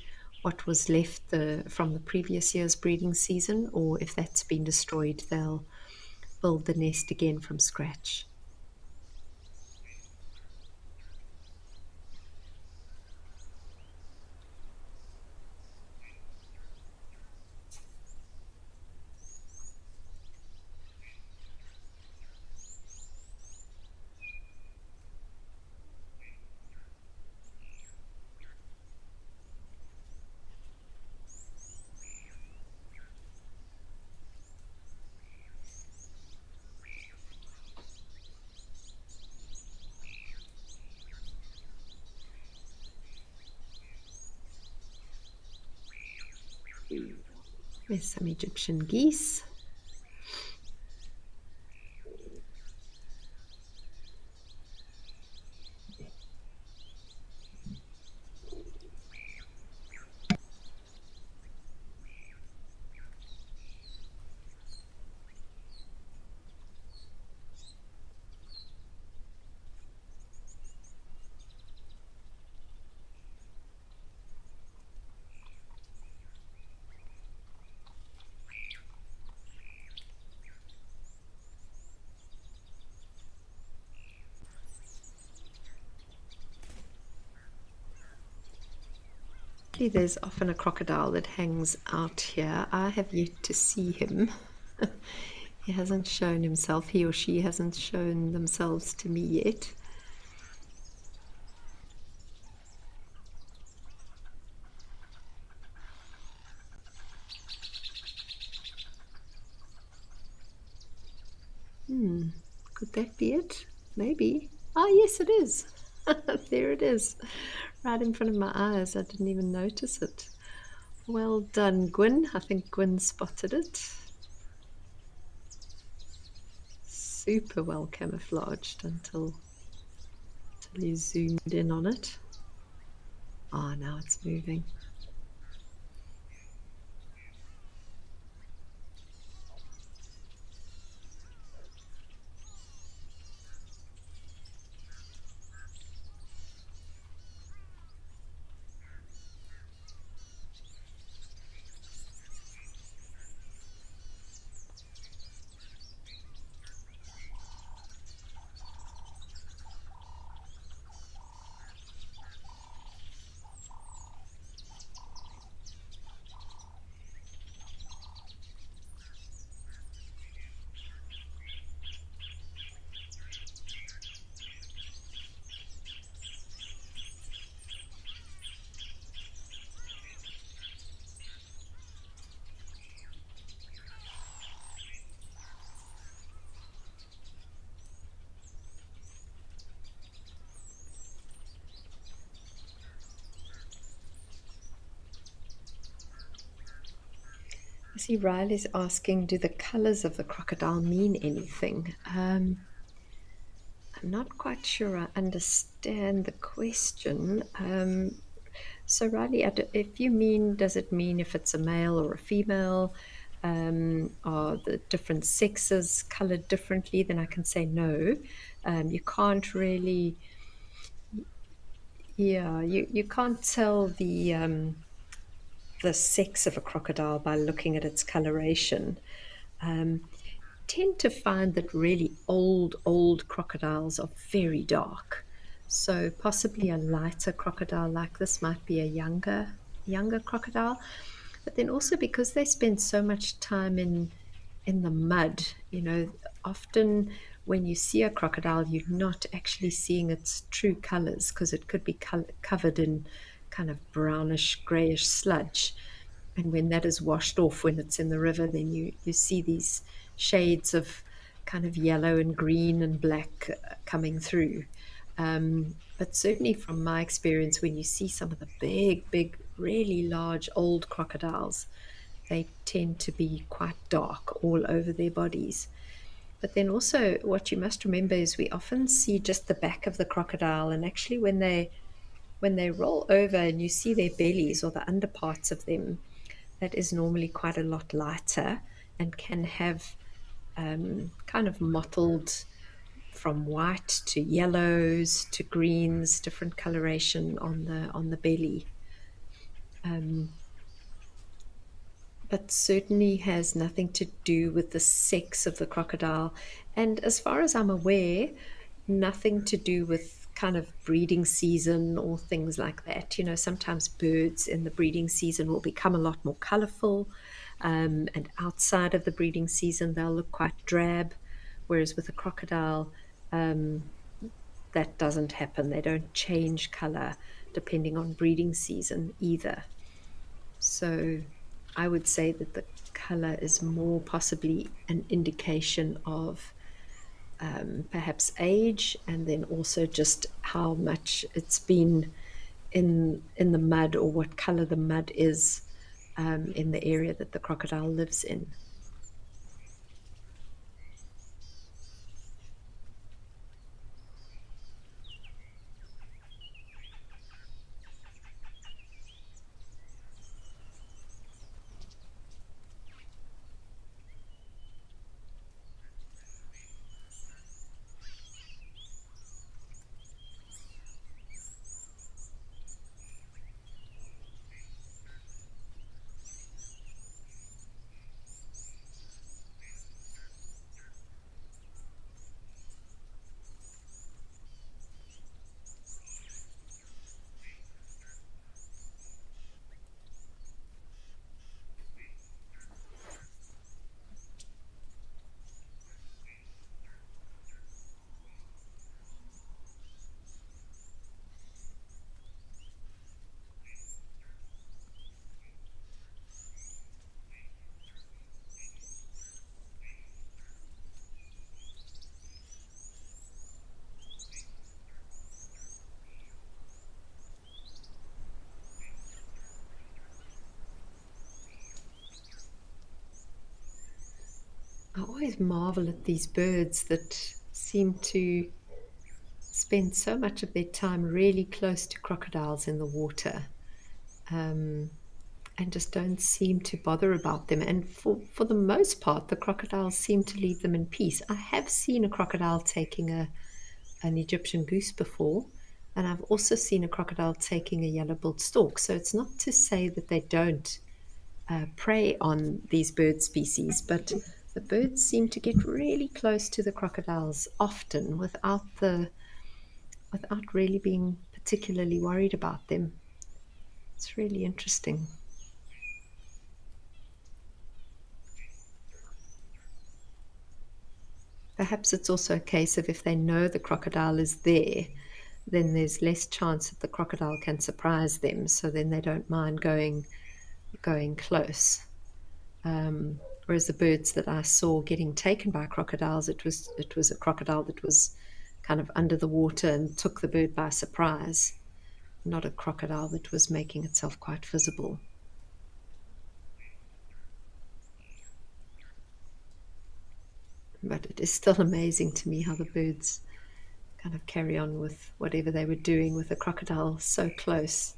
what was left from the previous year's breeding season, or if that's been destroyed, they'll build the nest again from scratch. There's some Egyptian geese. There's often a crocodile that hangs out here. I have yet to see him. He hasn't shown himself, he or she hasn't shown themselves to me yet. Could that be it? Maybe. Ah, yes, it is. There it is, right in front of my eyes. I didn't even notice it. Well done, Gwyn. I think Gwyn spotted it. Super well camouflaged until you zoomed in on it. Ah, now it's moving. I see Riley's asking, do the colors of the crocodile mean anything? I'm not quite sure I understand the question. So Riley, if you mean, does it mean if it's a male or a female? Are the different sexes colored differently? Then I can say no. You can't really, yeah, you can't tell the sex of a crocodile by looking at its coloration. Tend to find that really old crocodiles are very dark. So possibly a lighter crocodile like this might be a younger crocodile. But then also because they spend so much time in the mud, often when you see a crocodile, you're not actually seeing its true colors because it could be covered in kind of brownish, grayish sludge. And when that is washed off when it's in the river, then you see these shades of kind of yellow and green and black coming through. But certainly from my experience, when you see some of the big, really large old crocodiles, they tend to be quite dark all over their bodies. But then also, what you must remember is we often see just the back of the crocodile, and actually, when they roll over and you see their bellies or the underparts of them, that is normally quite a lot lighter and can have kind of mottled from white to yellows to greens, different coloration on the belly. But certainly has nothing to do with the sex of the crocodile. And as far as I'm aware, nothing to do with kind of breeding season or things like that. Sometimes birds in the breeding season will become a lot more colorful, and outside of the breeding season, they'll look quite drab. Whereas with a crocodile, that doesn't happen. They don't change color depending on breeding season either. So I would say that the color is more possibly an indication of perhaps age, and then also just how much it's been in the mud or what color the mud is in the area that the crocodile lives in. I always marvel at these birds that seem to spend so much of their time really close to crocodiles in the water, and just don't seem to bother about them. And for the most part, the crocodiles seem to leave them in peace. I have seen a crocodile taking an Egyptian goose before, and I've also seen a crocodile taking a yellow-billed stork. So it's not to say that they don't prey on these bird species, but the birds seem to get really close to the crocodiles often without really being particularly worried about them. It's really interesting. Perhaps it's also a case of if they know the crocodile is there, then there's less chance that the crocodile can surprise them, so then they don't mind going close. Whereas the birds that I saw getting taken by crocodiles, it was a crocodile that was kind of under the water and took the bird by surprise, not a crocodile that was making itself quite visible. But it is still amazing to me how the birds kind of carry on with whatever they were doing with a crocodile so close.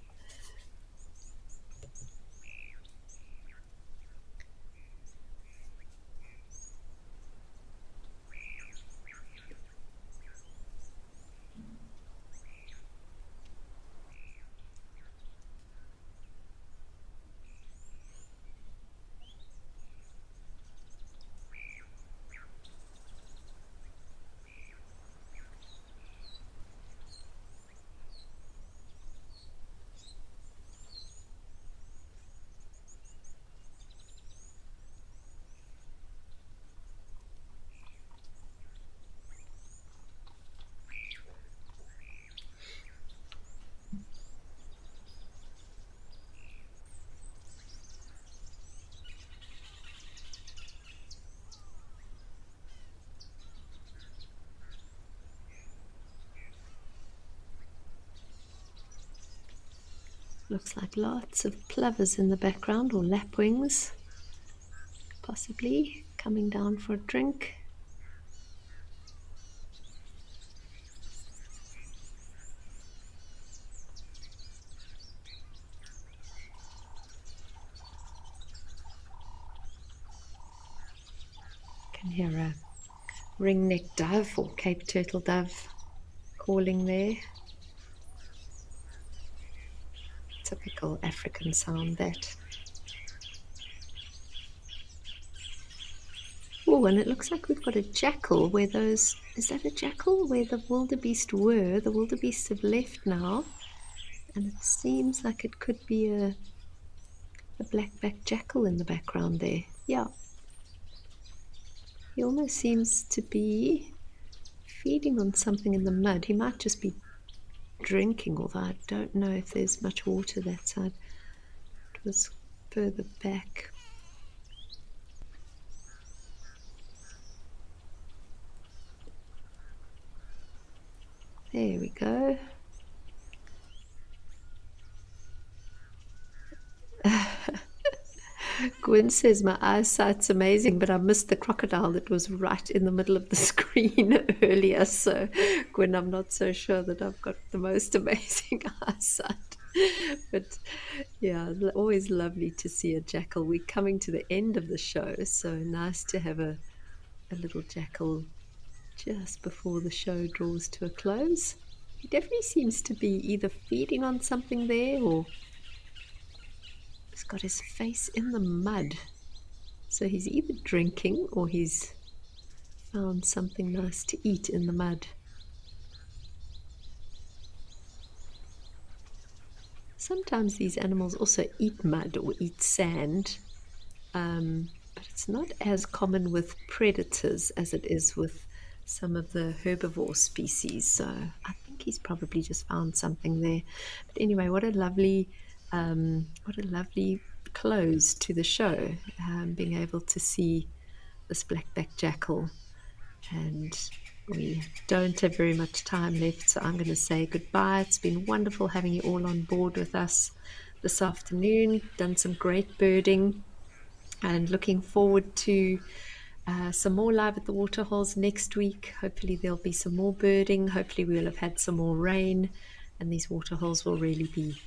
Looks like lots of plovers in the background, or lapwings, possibly coming down for a drink. Can hear a ring-necked dove or Cape turtle dove calling there. Typical African sound, that. Oh, and it looks like we've got a jackal where those... Is that a jackal? Where the wildebeest were. The wildebeest have left now. And it seems like it could be a black-backed jackal in the background there. Yeah. He almost seems to be feeding on something in the mud. He might just be drinking, although I don't know if there's much water that side. It was further back. There we go. Gwen says my eyesight's amazing, but I missed the crocodile that was right in the middle of the screen earlier. So, Gwen, I'm not so sure that I've got the most amazing eyesight. But yeah, always lovely to see a jackal. We're coming to the end of the show, so nice to have a little jackal just before the show draws to a close. He definitely seems to be either feeding on something there or he's got his face in the mud. So he's either drinking or he's found something nice to eat in the mud. Sometimes these animals also eat mud or eat sand, but it's not as common with predators as it is with some of the herbivore species. So I think he's probably just found something there. But anyway, what a lovely close to the show, being able to see this black-backed jackal. And we don't have very much time left, so I'm going to say goodbye. It's been wonderful having you all on board with us this afternoon. Done some great birding and looking forward to some more live at the waterholes next week. Hopefully there'll be some more birding. Hopefully we'll have had some more rain and these waterholes will really be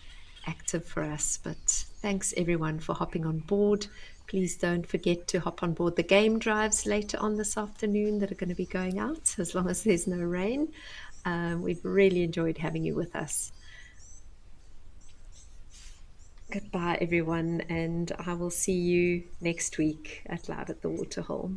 active for us. But thanks everyone for hopping on board. Please don't forget to hop on board the game drives later on this afternoon that are going to be going out as long as there's no rain. We've really enjoyed having you with us. Goodbye everyone, and I will see you next week at Live at the Waterhole.